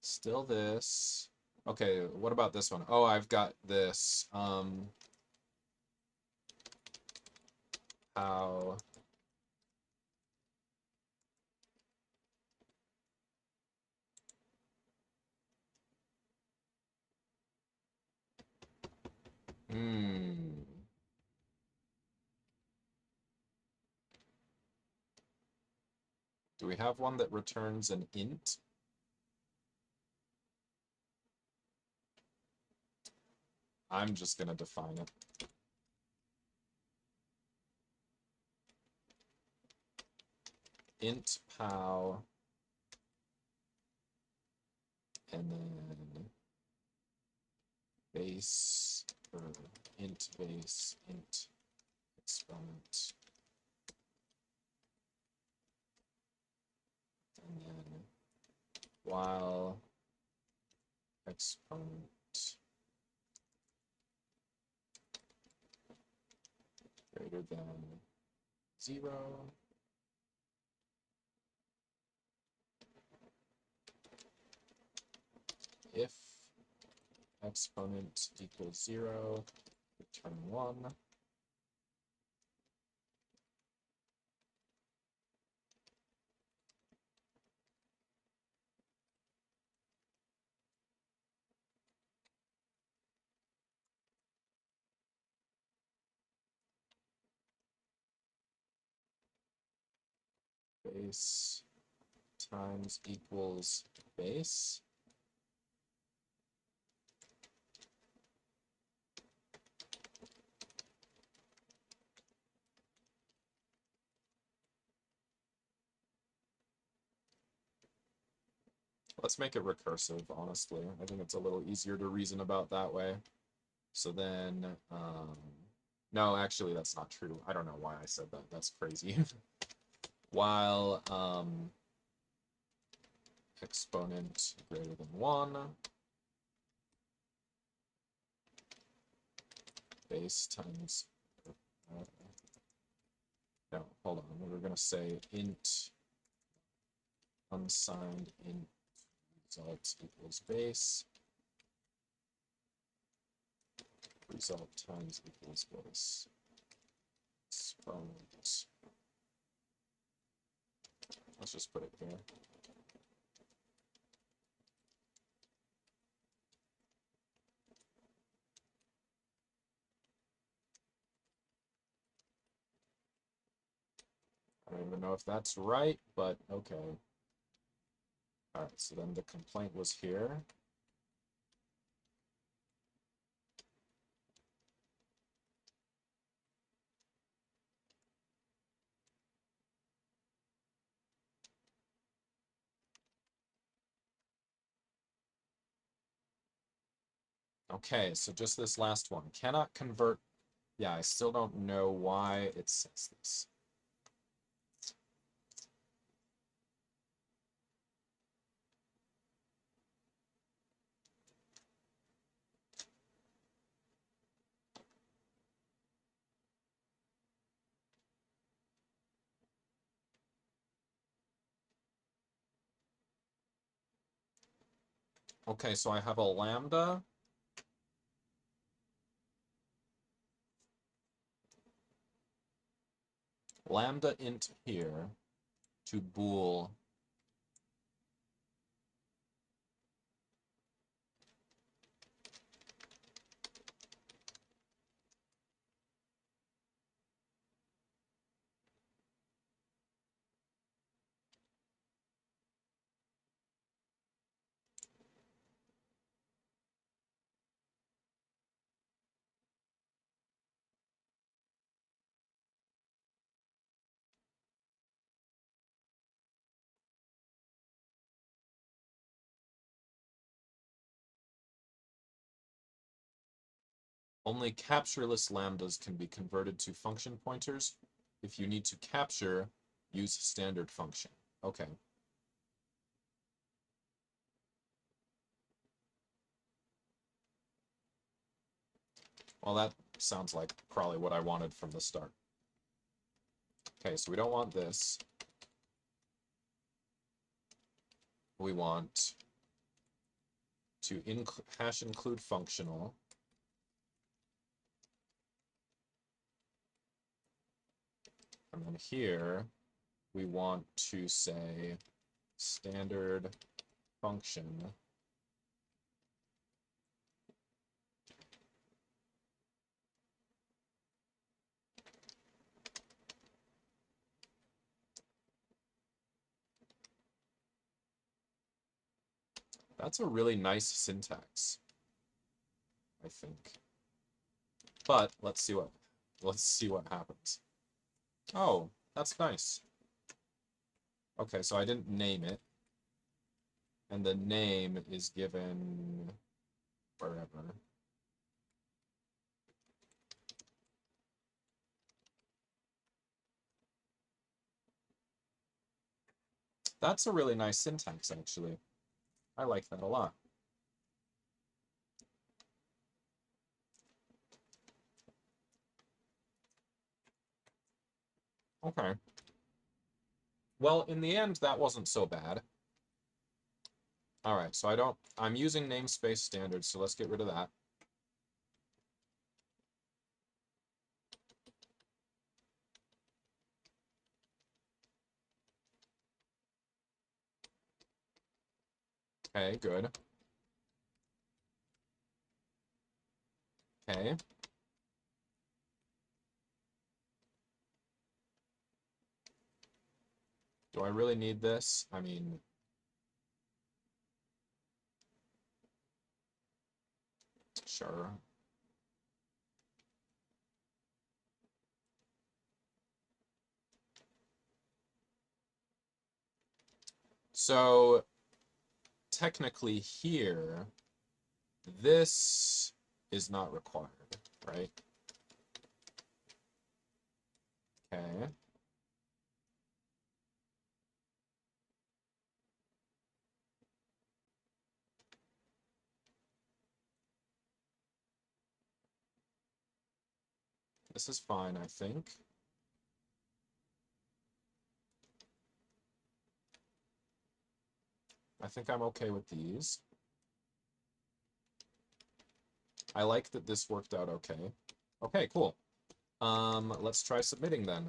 Still this. Okay, what about this one? Oh, I've got this. How Hmm. Do we have one that returns an int? I'm just gonna define it. Int pow, and then base, or int base, int exponent, and then while exponent greater than 0, if exponent equals 0, return 1. Base times equals base. Let's make it recursive, honestly. I think it's a little easier to reason about that way. So then, no, actually, that's not true. I don't know why I said that. That's crazy. While exponent greater than 1, base times, no, hold on. We're going to say int unsigned int result equals base. Result times equals base. Exponent. Let's just put it here. I don't even know if that's right, but okay. All right, so then the complaint was here. Okay, so just this last one. Cannot convert. Yeah, I still don't know why it says this. Okay, so I have a lambda. Lambda int here to bool Only captureless lambdas can be converted to function pointers. If you need to capture, use standard function. Okay. Well, that sounds like probably what I wanted from the start. Okay, so we don't want this. We want to hash include functional. And then here, we want to say standard function. That's a really nice syntax, I think. But let's see what happens. Oh, that's nice. Okay, so I didn't name it. And the name is given wherever. That's a really nice syntax, actually. I like that a lot. Okay. Well, in the end, that wasn't so bad. All right, so I'm using namespace standards, so let's get rid of that. Okay, good. Okay. Do I really need this? I mean, sure. So, technically here, this is not required, right? Okay. This is fine, I think. I think I'm okay with these. I like that this worked out okay. Okay, cool. Let's try submitting then.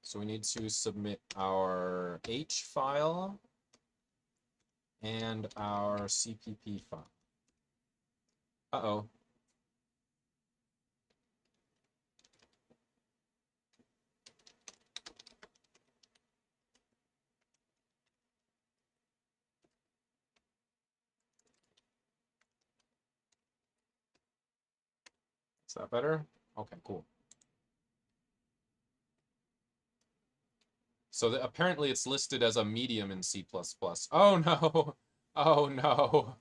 So we need to submit our H file and our CPP file. Uh-oh. Is that better? Okay, cool. So apparently it's listed as a medium in C++. Oh no! Oh no!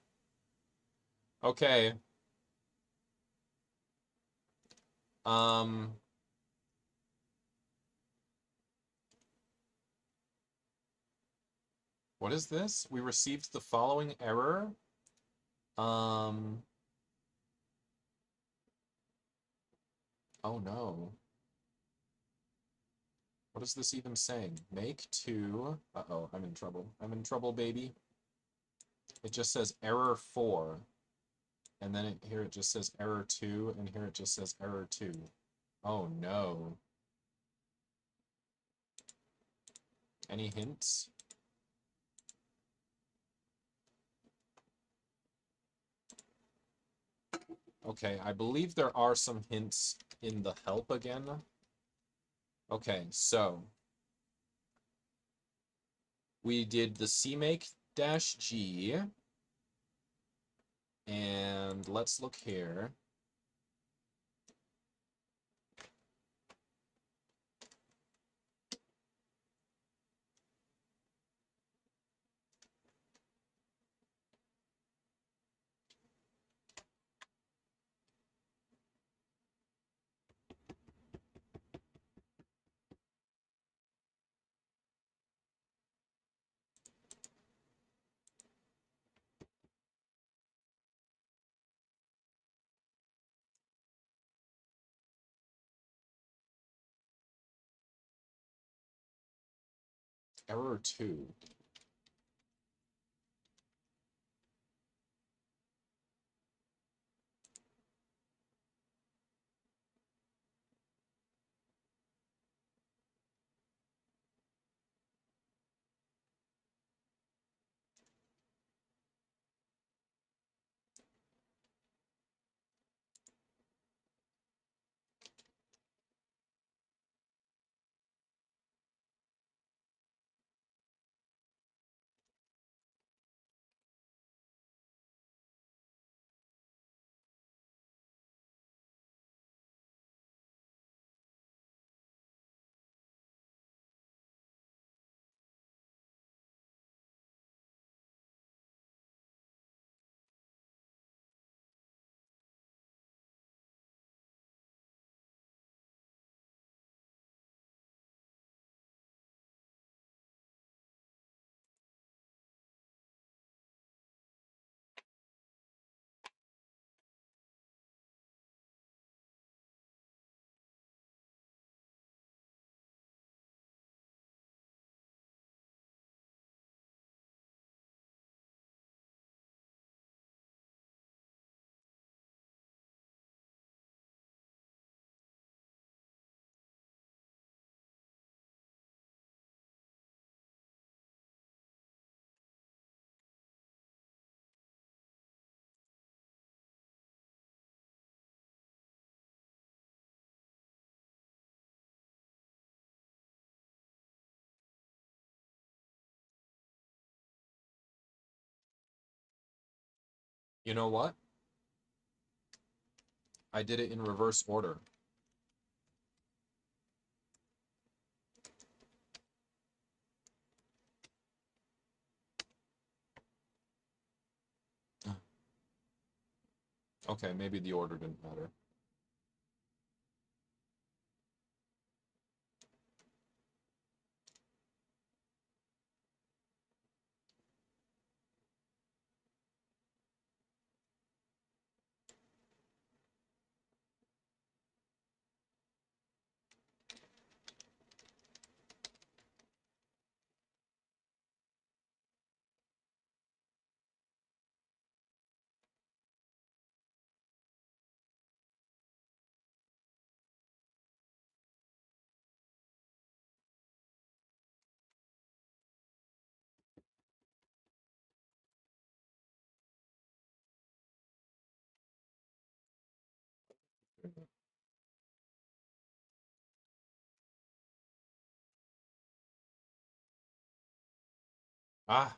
Okay. Um... What is this? We received the following error. Um... Oh no. What is this even saying? Make two... Uh-oh, I'm in trouble. I'm in trouble, baby. It just says error 4. And then here it just says error 2, and here it just says error 2. Oh no. Any hints? Okay, I believe there are some hints in the help again. Okay, so we did the CMake-G, and let's look here. Error 2. You know what? I did it in reverse order. Okay, maybe the order didn't matter. Ah,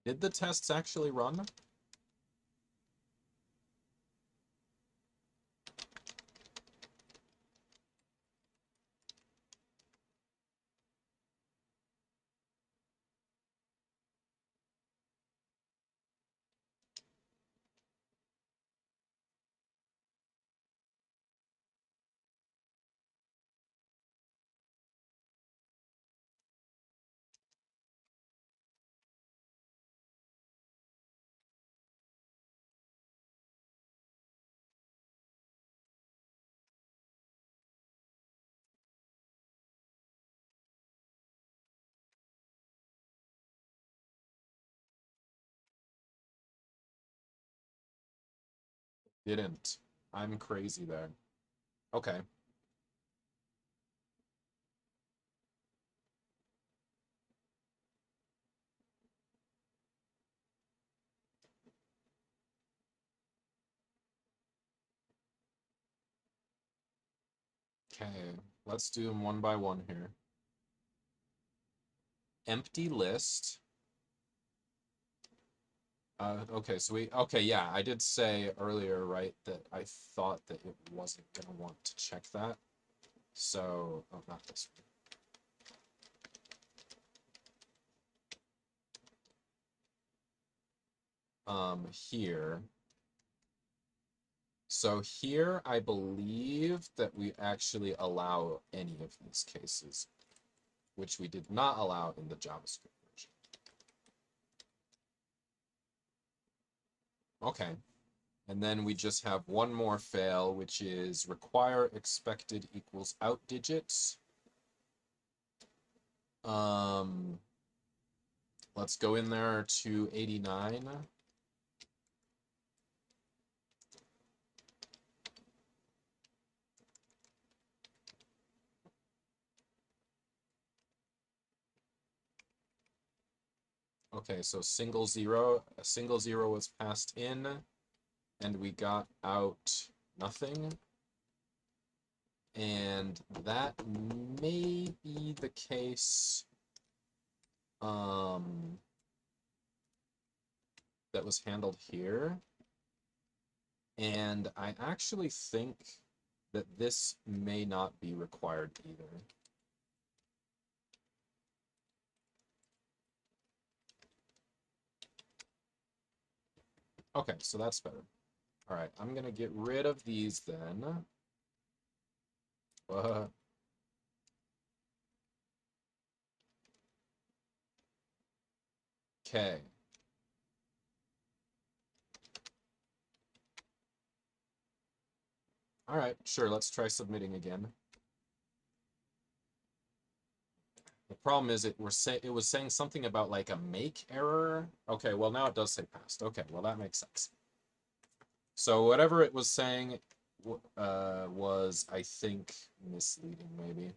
did the tests actually run? Didn't. I'm crazy there. Okay. Okay, let's do them one by one here. Empty list. Okay, so okay, yeah, I did say earlier, right, that I thought that it wasn't gonna want to check that. So, oh, not this one. Here. So here, I believe that we actually allow any of these cases, which we did not allow in the JavaScript version. Okay. And then we just have one more fail, which is require expected equals out digits. Let's go in there to 89. Okay, so a single zero was passed in, and we got out nothing. And that may be the case that was handled here. And I actually think that this may not be required either. Okay, so that's better. All right, I'm gonna get rid of these then. Okay. All right, sure, let's try submitting again. The problem is it was saying something about like a make error. Okay, well now it does say passed. Okay, well that makes sense. So whatever it was saying was, I think, misleading maybe.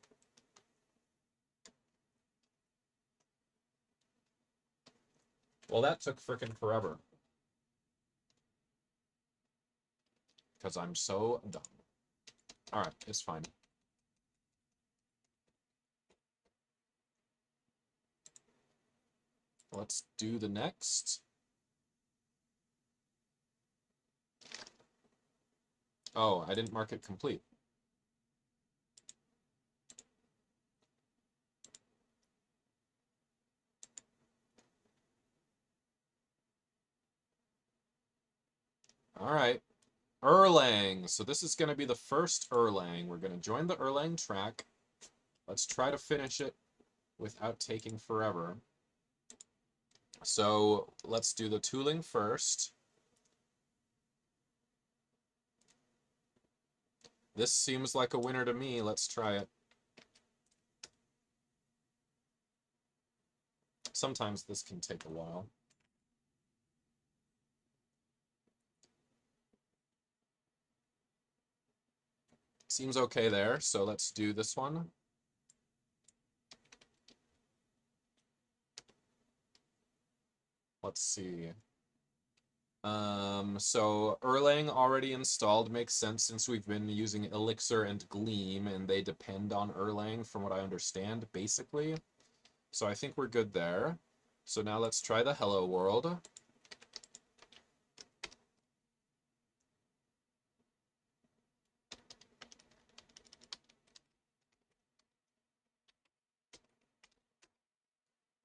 Well, that took frickin' forever. Because I'm so dumb. All right, it's fine. Let's do the next. Oh, I didn't mark it complete. All right. Erlang. So this is going to be the first Erlang. We're going to join the Erlang track. Let's try to finish it without taking forever. So let's do the tooling first. This seems like a winner to me. Let's try it. Sometimes this can take a while. Seems okay there, so let's do this one. Let's see. So Erlang already installed makes sense since we've been using Elixir and Gleam, and they depend on Erlang from what I understand, basically. So I think we're good there. So now let's try the hello world.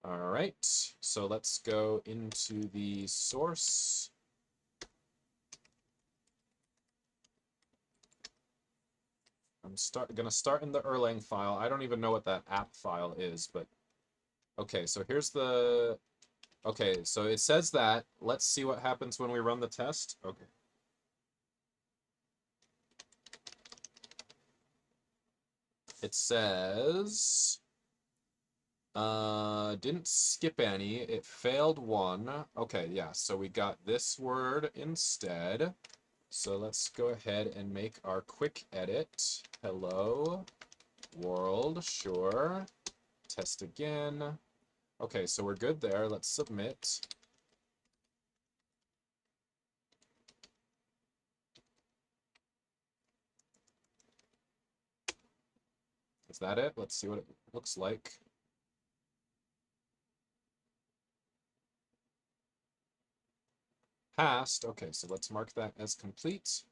All right, so let's go into the source. I'm gonna start in the Erlang file. I don't even know what that app file is, but okay, so here's the, okay, so it says that. Let's see what happens when we run the test. Okay. It says, didn't skip any. It failed one. Okay, yeah, so we got this word instead. So let's go ahead and make our quick edit. Hello, world, sure. Test again. Okay, so we're good there. Let's submit. Is that it? Let's see what it looks like. Passed. Okay, so let's mark that as complete.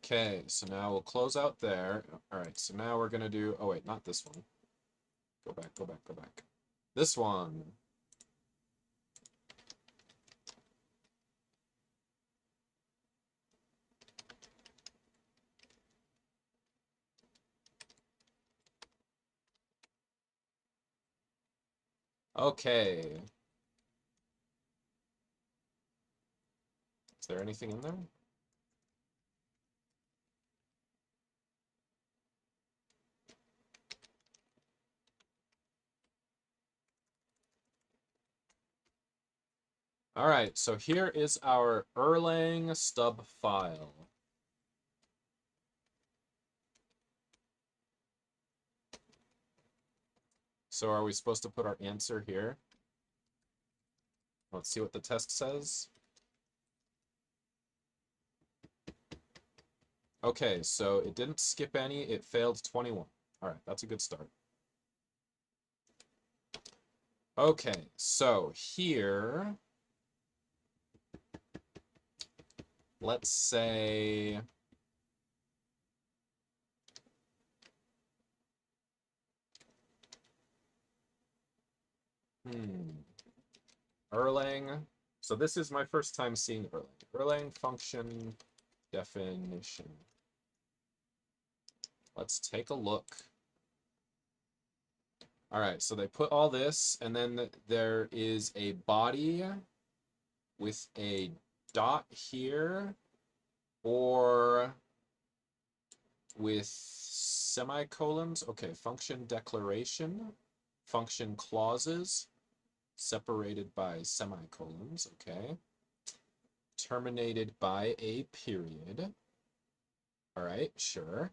Okay, so now we'll close out there. All right, so now we're gonna do, oh wait, not this one. Go back, go back, go back. This one. Okay. Is there anything in there? All right, so here is our Erlang stub file. So are we supposed to put our answer here? Let's see what the test says. Okay, so it didn't skip any, it failed 21. All right, that's a good start. Okay, so here, let's say, Erlang. So this is my first time seeing Erlang. Erlang function definition. Let's take a look. All right, so they put all this, and then there is a body with a dot here, or with semicolons. Okay, function declaration, function clauses, separated by semicolons, okay. Terminated by a period. All right, sure.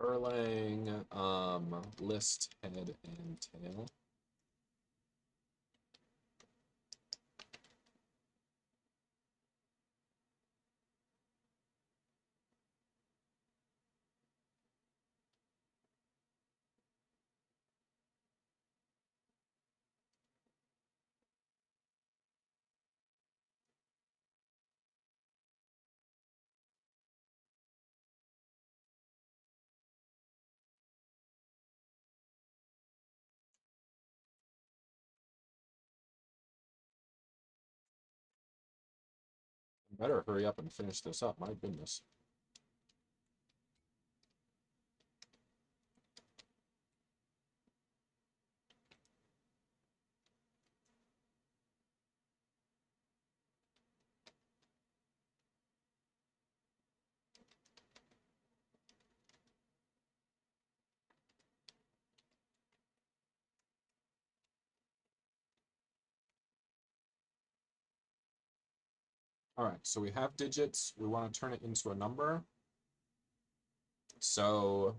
Erlang, list head and tail. Better hurry up and finish this up, my goodness. All right, so we have digits. We want to turn it into a number. So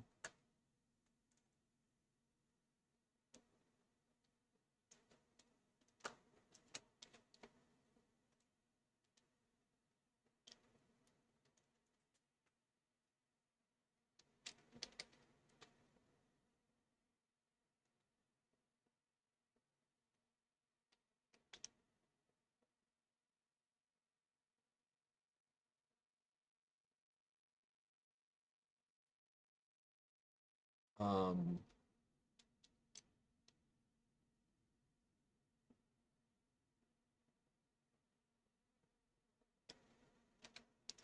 um,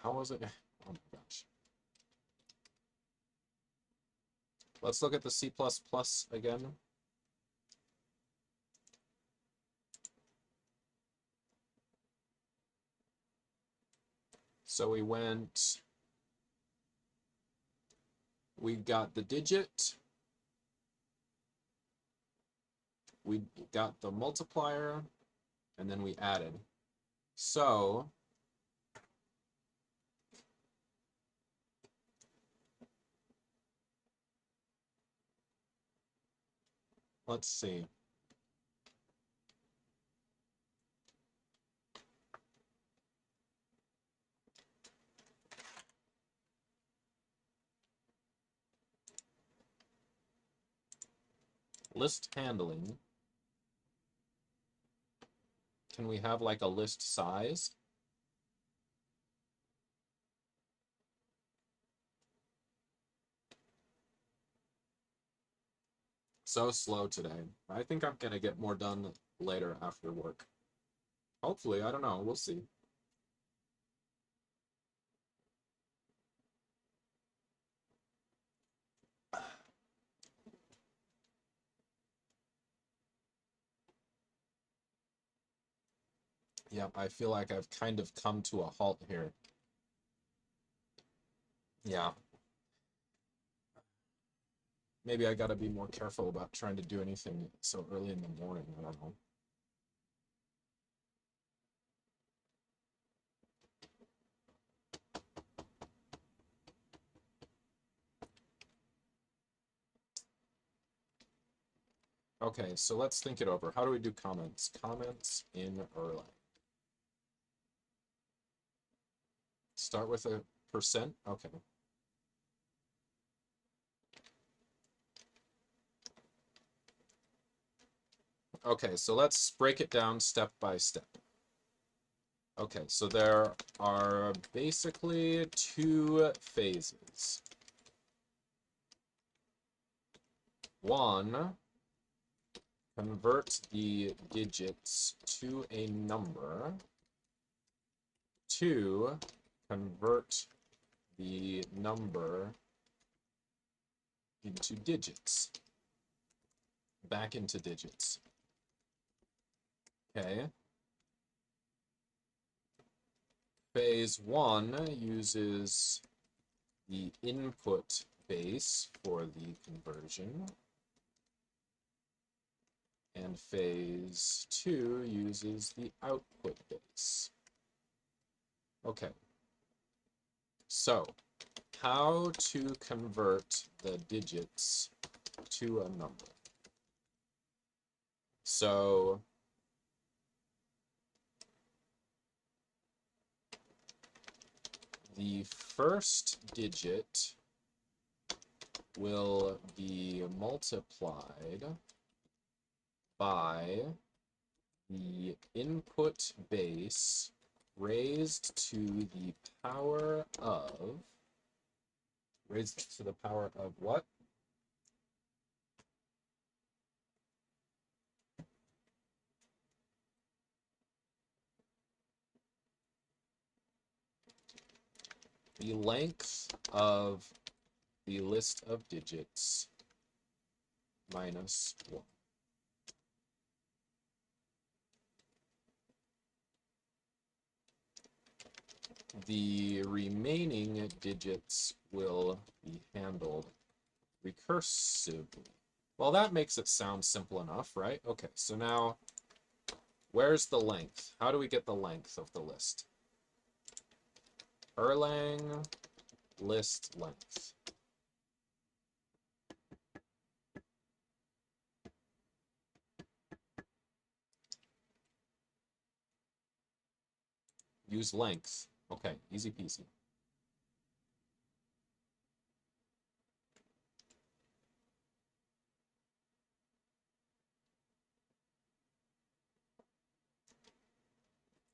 how was it? Oh my gosh. Let's look at the C++ again. So we got the digit, we got the multiplier, and then we added. So let's see. List handling. Can we have like a list size? So slow today. I think I'm gonna get more done later after work. Hopefully, I don't know. We'll see. Yeah, I feel like I've kind of come to a halt here. Yeah. Maybe I gotta be more careful about trying to do anything so early in the morning. I don't know. Okay, so let's think it over. How do we do comments? Comments in Erlang. Start with a percent? Okay. Okay, so let's break it down step by step. Okay, so there are basically two phases. One, convert the digits to a number. Two, convert the number into digits. Back into digits. Okay. Phase one uses the input base for the conversion. And phase two uses the output base. Okay. So, how to convert the digits to a number. So, the first digit will be multiplied by the input base raised to the power of, what? The length of the list of digits minus 1. The remaining digits will be handled recursively. Well, that makes it sound simple enough, right? Okay, so now, where's the length? How do we get the length of the list? Erlang list length. Use length. Okay, easy peasy.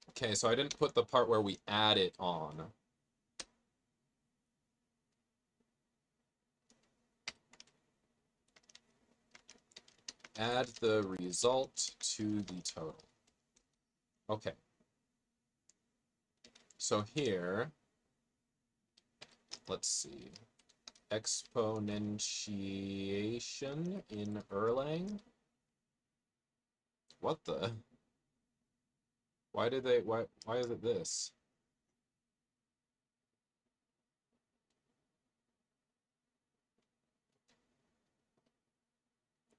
Okay, so I didn't put the part where we add it on. Add the result to the total. Okay. So here, let's see. Exponentiation in Erlang. What the? Why is it this?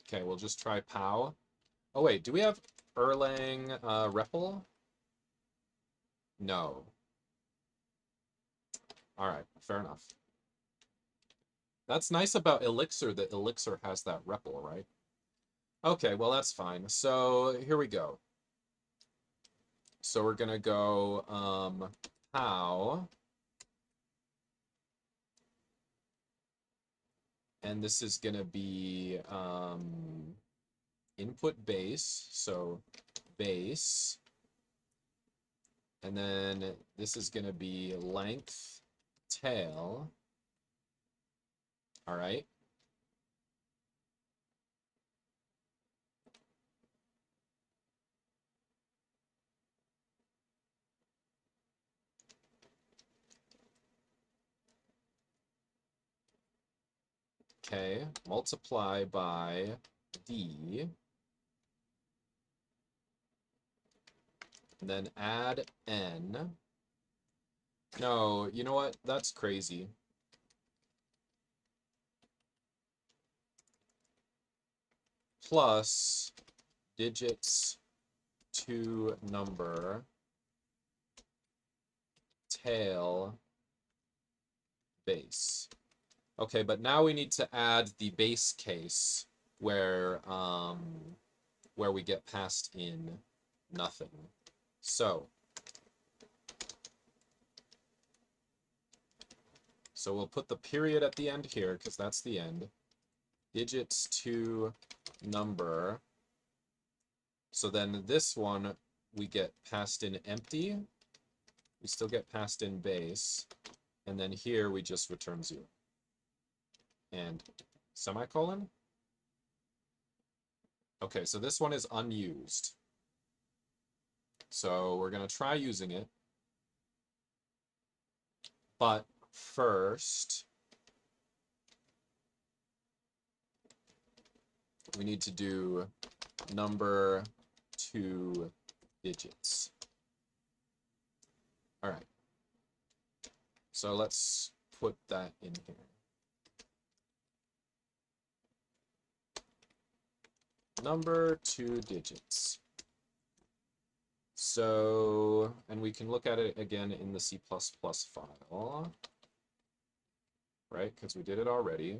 Okay, we'll just try POW. Oh wait, do we have Erlang REPL? No. Alright, fair enough. That's nice about Elixir, that Elixir has that REPL, right? Okay, well that's fine. So here we go. So we're gonna go POW. And this is gonna be input base, so base. And then this is gonna be length tail. All right. Okay, multiply by D. And then add N. No, you know what? That's crazy. Plus digits to number tail base. Okay, but now we need to add the base case where we get passed in nothing. So we'll put the period at the end here because that's the end. Digits to number. So then this one we get passed in empty. We still get passed in base. And then here we just return 0. And semicolon. Okay, so this one is unused. So we're going to try using it. But first, we need to do number 2 digits. All right. So let's put that in here. Number 2 digits. So, and we can look at it again in the C++ file, right? Because we did it already.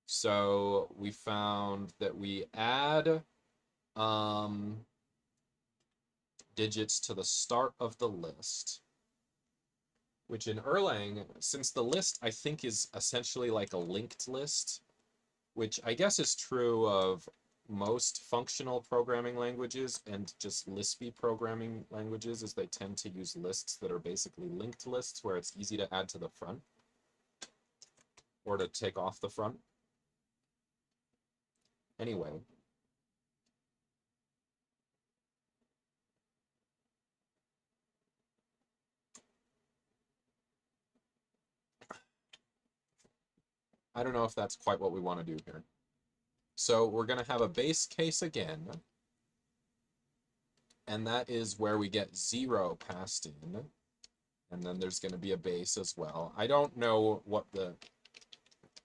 So we found that we add digits to the start of the list, which in Erlang, since the list I think is essentially like a linked list, which I guess is true of most functional programming languages and just Lispy programming languages, is they tend to use lists that are basically linked lists where it's easy to add to the front or to take off the front. Anyway. I don't know if that's quite what we want to do here. So we're going to have a base case again. And that is where we get 0 passed in. And then there's going to be a base as well. I don't know what the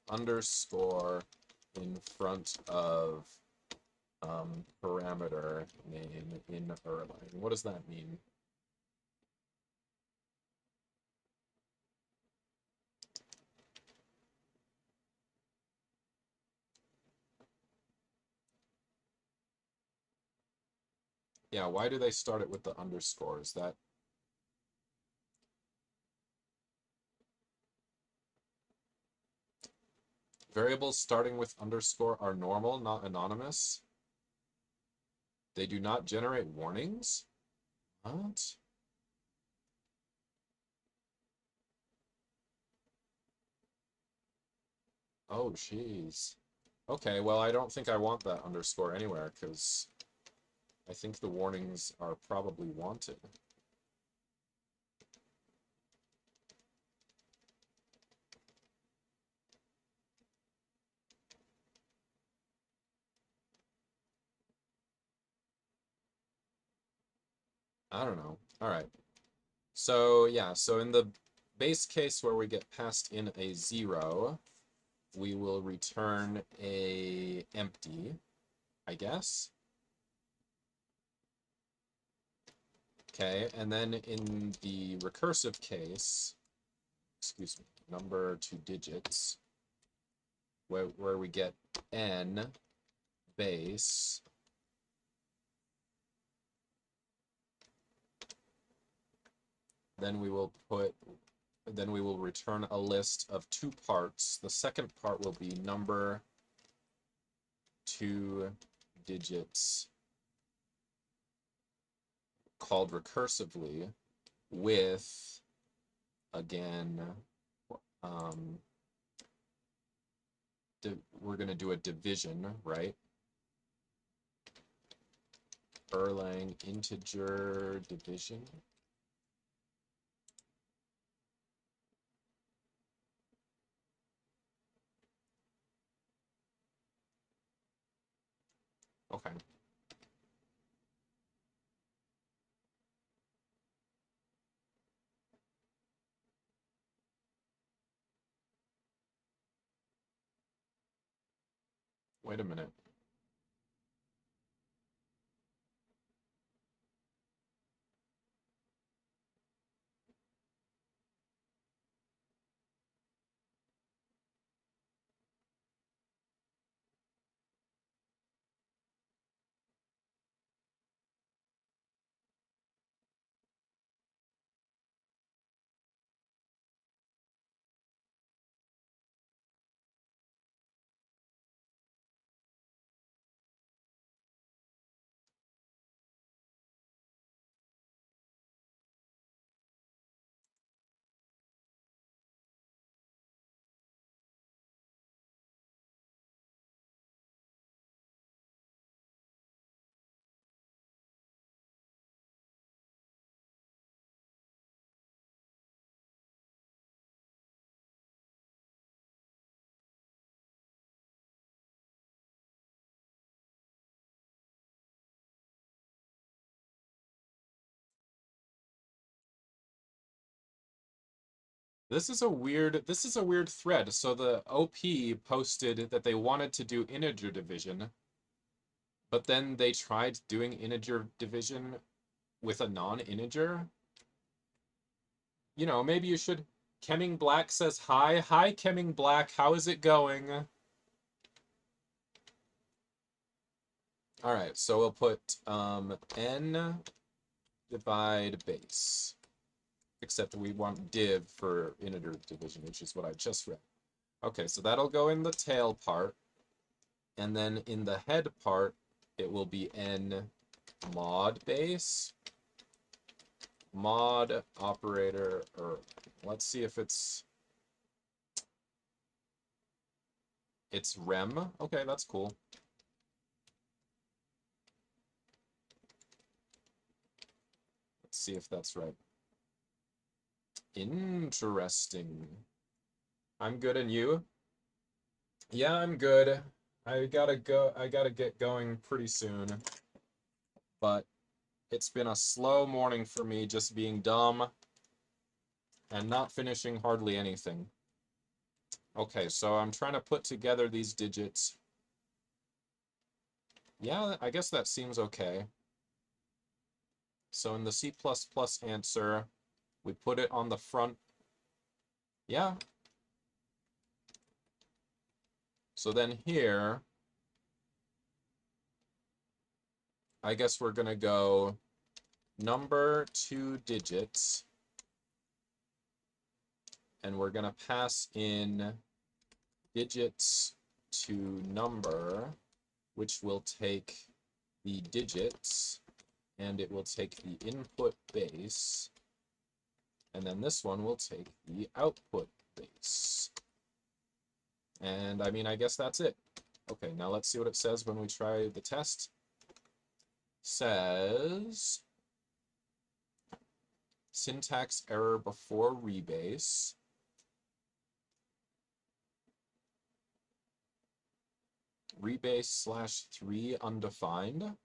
underscore in front of parameter name in Erlang. What does that mean? Yeah, why do they start it with the underscore? Is that... Variables starting with underscore are normal, not anonymous. They do not generate warnings? What? Oh, jeez. Okay, well, I don't think I want that underscore anywhere, because I think the warnings are probably wanted. I don't know. All right. So, yeah, so in the base case where we get passed in a 0, we will return a empty, I guess. Okay, and then in the recursive case, excuse me, number 2 digits, where we get n base, then we will return a list of 2 parts. The second part will be number 2 digits called recursively with, again, we're going to do a division, right? Erlang integer division. Okay. Wait a minute. This is a weird thread. So the OP posted that they wanted to do integer division, but then they tried doing integer division with a non-integer. You know, maybe you should... Kemming Black says hi. Hi, Kemming Black. How is it going? All right, so we'll put n divide base. Except we want div for integer division, which is what I just read. Okay, so that'll go in the tail part. And then in the head part, it will be n mod base. Mod operator, or let's see if it's rem. Okay, that's cool. Let's see if that's right. Interesting. I'm good, and you? Yeah, I'm good. I gotta get going pretty soon. But it's been a slow morning for me, just being dumb and not finishing hardly anything. Okay, so I'm trying to put together these digits. Yeah, I guess that seems okay. So in the C++ answer, we put it on the front. Yeah. So then here, I guess we're going to go number 2 digits, and we're going to pass in digits to number, which will take the digits, and it will take the input base, and then this one will take the output base. And I mean, I guess that's it. Okay, now let's see what it says when we try the test. Says syntax error before rebase. Rebase /3 undefined.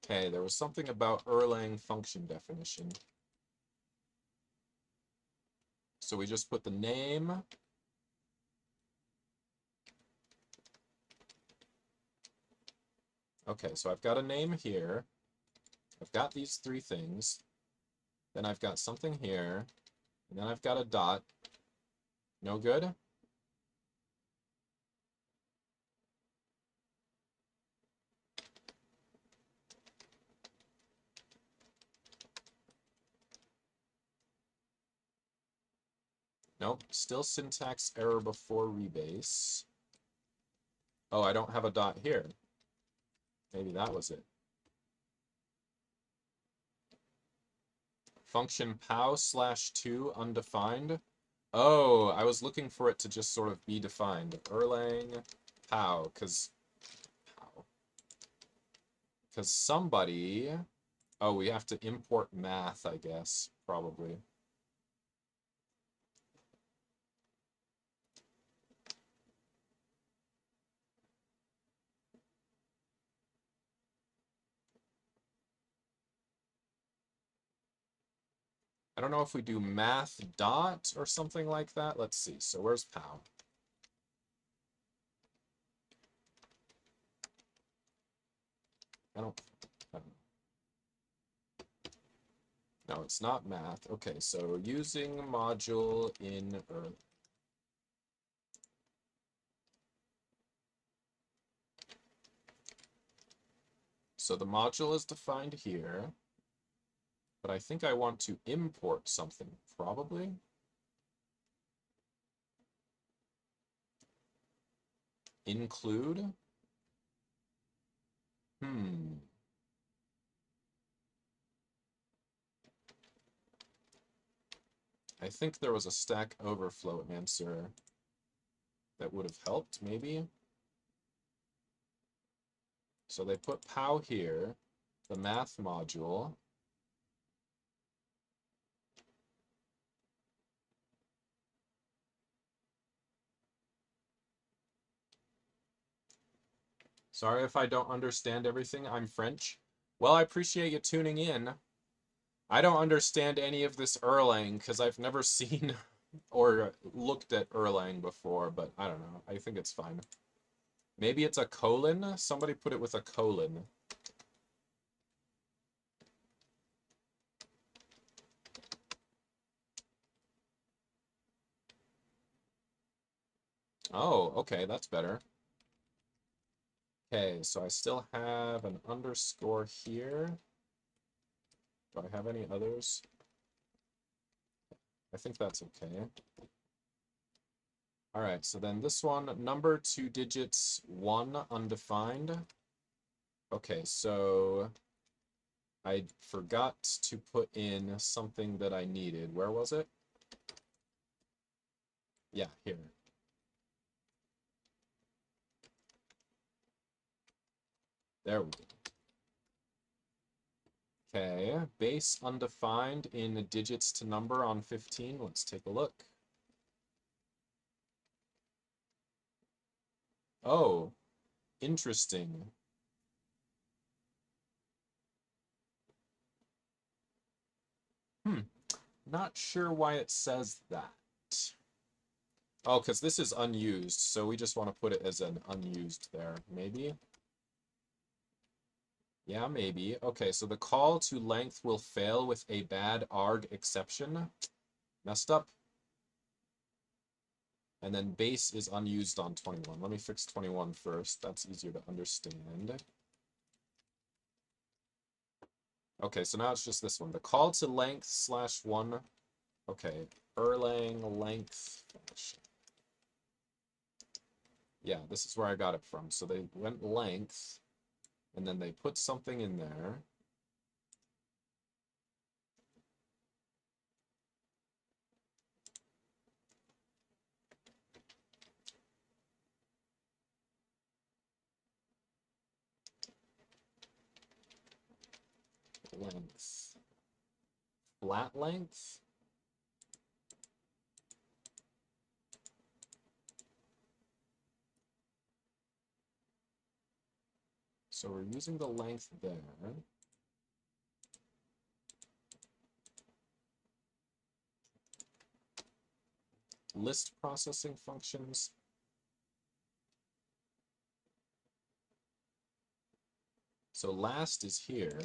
Okay, there was something about Erlang function definition. So we just put the name. Okay, so I've got a name here. I've got these 3 things. Then I've got something here. And then I've got a dot. No good? Nope, still syntax error before rebase. Oh, I don't have a dot here. Maybe that was it. Function pow/2 undefined. Oh, I was looking for it to just sort of be defined. Erlang pow, because somebody... Oh, we have to import math, I guess, probably. I don't know if we do math dot or something like that. Let's see. So where's pow? I don't know. No, it's not math. Okay, so using module in Erlang. So the module is defined here, but I think I want to import something, probably. Include. I think there was a Stack Overflow answer that would have helped, maybe. So they put pow here, the math module. Sorry if I don't understand everything. I'm French. Well, I appreciate you tuning in. I don't understand any of this Erlang because I've never seen or looked at Erlang before, but I don't know. I think it's fine. Maybe it's a colon? Somebody put it with a colon. Oh, okay, that's better. Okay, so I still have an underscore here. Do I have any others? I think that's okay. All right, so then this one, number 2 digits, 1 undefined. Okay, so I forgot to put in something that I needed. Where was it? Yeah, here. There we go. Okay, base undefined in digits to number on 15. Let's take a look. Oh, interesting. Not sure why it says that. Oh, because this is unused, so we just want to put it as an unused there. Maybe? Yeah, maybe. Okay, so the call to length will fail with a bad arg exception. Messed up. And then base is unused on 21. Let me fix 21 first. That's easier to understand. Okay, so now it's just this one. The call to length slash one. Okay, Erlang length function. Yeah, this is where I got it from. So they went length, and then they put something in there. Length. Flat length? So we're using the length there. List processing functions. So last is here.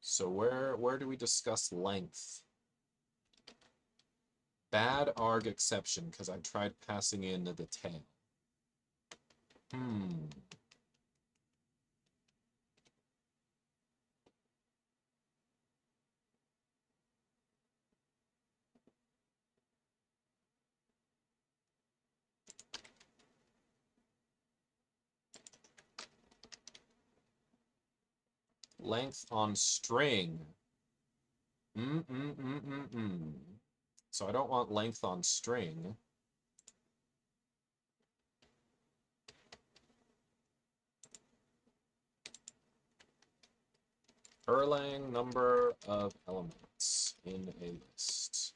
So where do we discuss length? Bad arg exception, because I tried passing in the tail. Length on string. So I don't want length on string. Erlang number of elements in a list.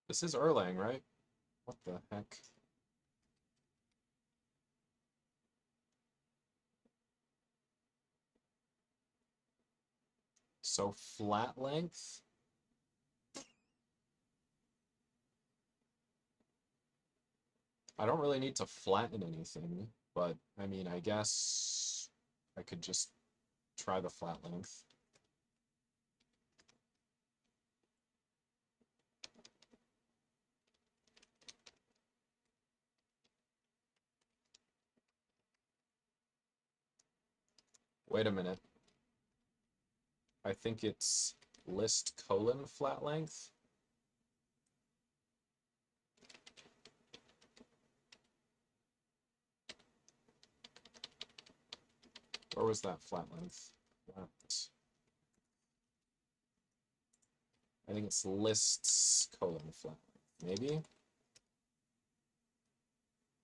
This is Erlang, right? What the heck? So flat length? I don't really need to flatten anything, but I mean, I guess I could just try the flat length. Wait a minute. I think it's list colon flat length. Where was that flat length? Flat. I think it's lists colon flat length, maybe?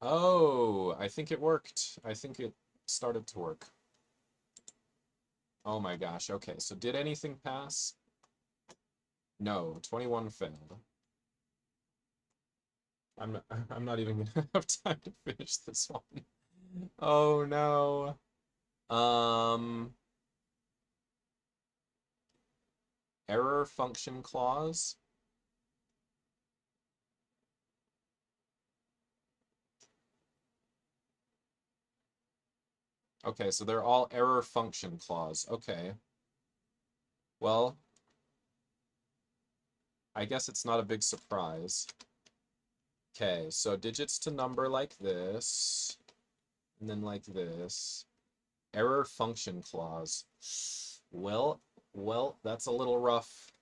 Oh, I think it worked. I think it started to work. Oh my gosh, okay, so did anything pass? No, 21 failed. I'm not even gonna have time to finish this one. Oh no. Error function clause. Okay, so they're all error function clause. Okay. Well, I guess it's not a big surprise. Okay, so digits to number like this, and then like this. Error function clause. Well, that's a little rough.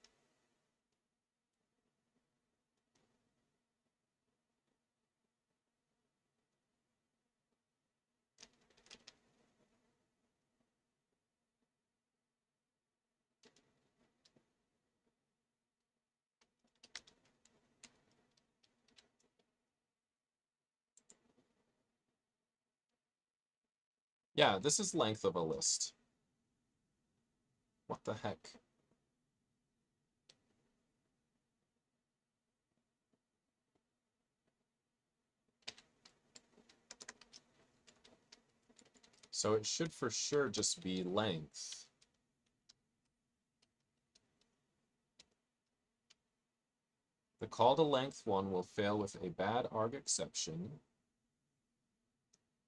Yeah, this is length of a list. What the heck? So it should for sure just be length. The call to length one will fail with a bad arg exception.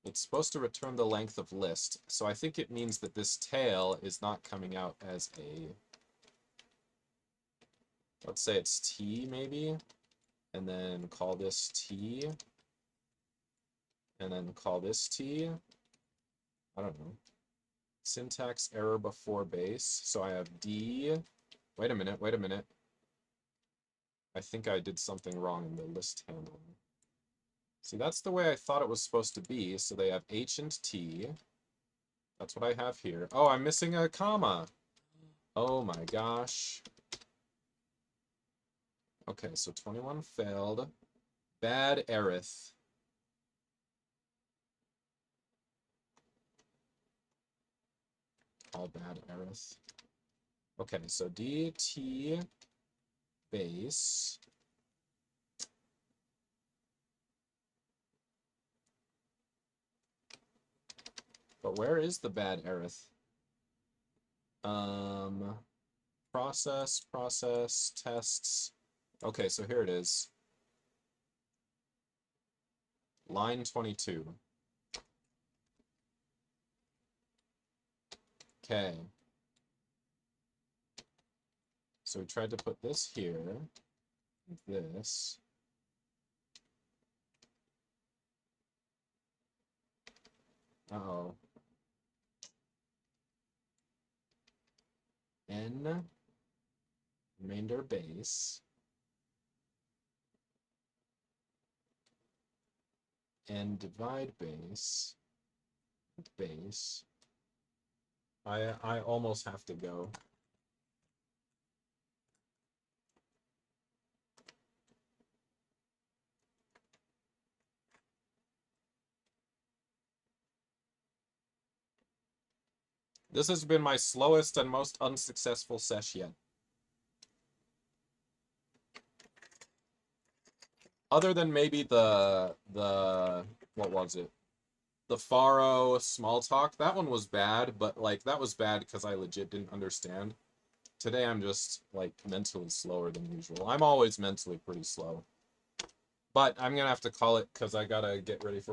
It's supposed to return the length of list, so I think it means that this tail is not coming out as a, let's say it's t maybe, and then call this t, and then call this t. I don't know. Syntax error before base, so I have d. Wait a minute. I think I did something wrong in the list handling. See, that's the way I thought it was supposed to be. So they have H and T. That's what I have here. Oh, I'm missing a comma. Oh my gosh. Okay, so 21 failed. Bad arith. All bad arith. Okay, so DT base. But where is the bad arith? Process, tests. Okay, so here it is. Line 22. Okay. So we tried to put this here, this. Uh-oh. N, remainder base. And divide base. Base. I almost have to go. This has been my slowest and most unsuccessful sesh yet. Other than maybe the what was it? The Faro small talk. That one was bad, but like that was bad because I legit didn't understand. Today I'm just like mentally slower than usual. I'm always mentally pretty slow. But I'm gonna have to call it because I gotta get ready for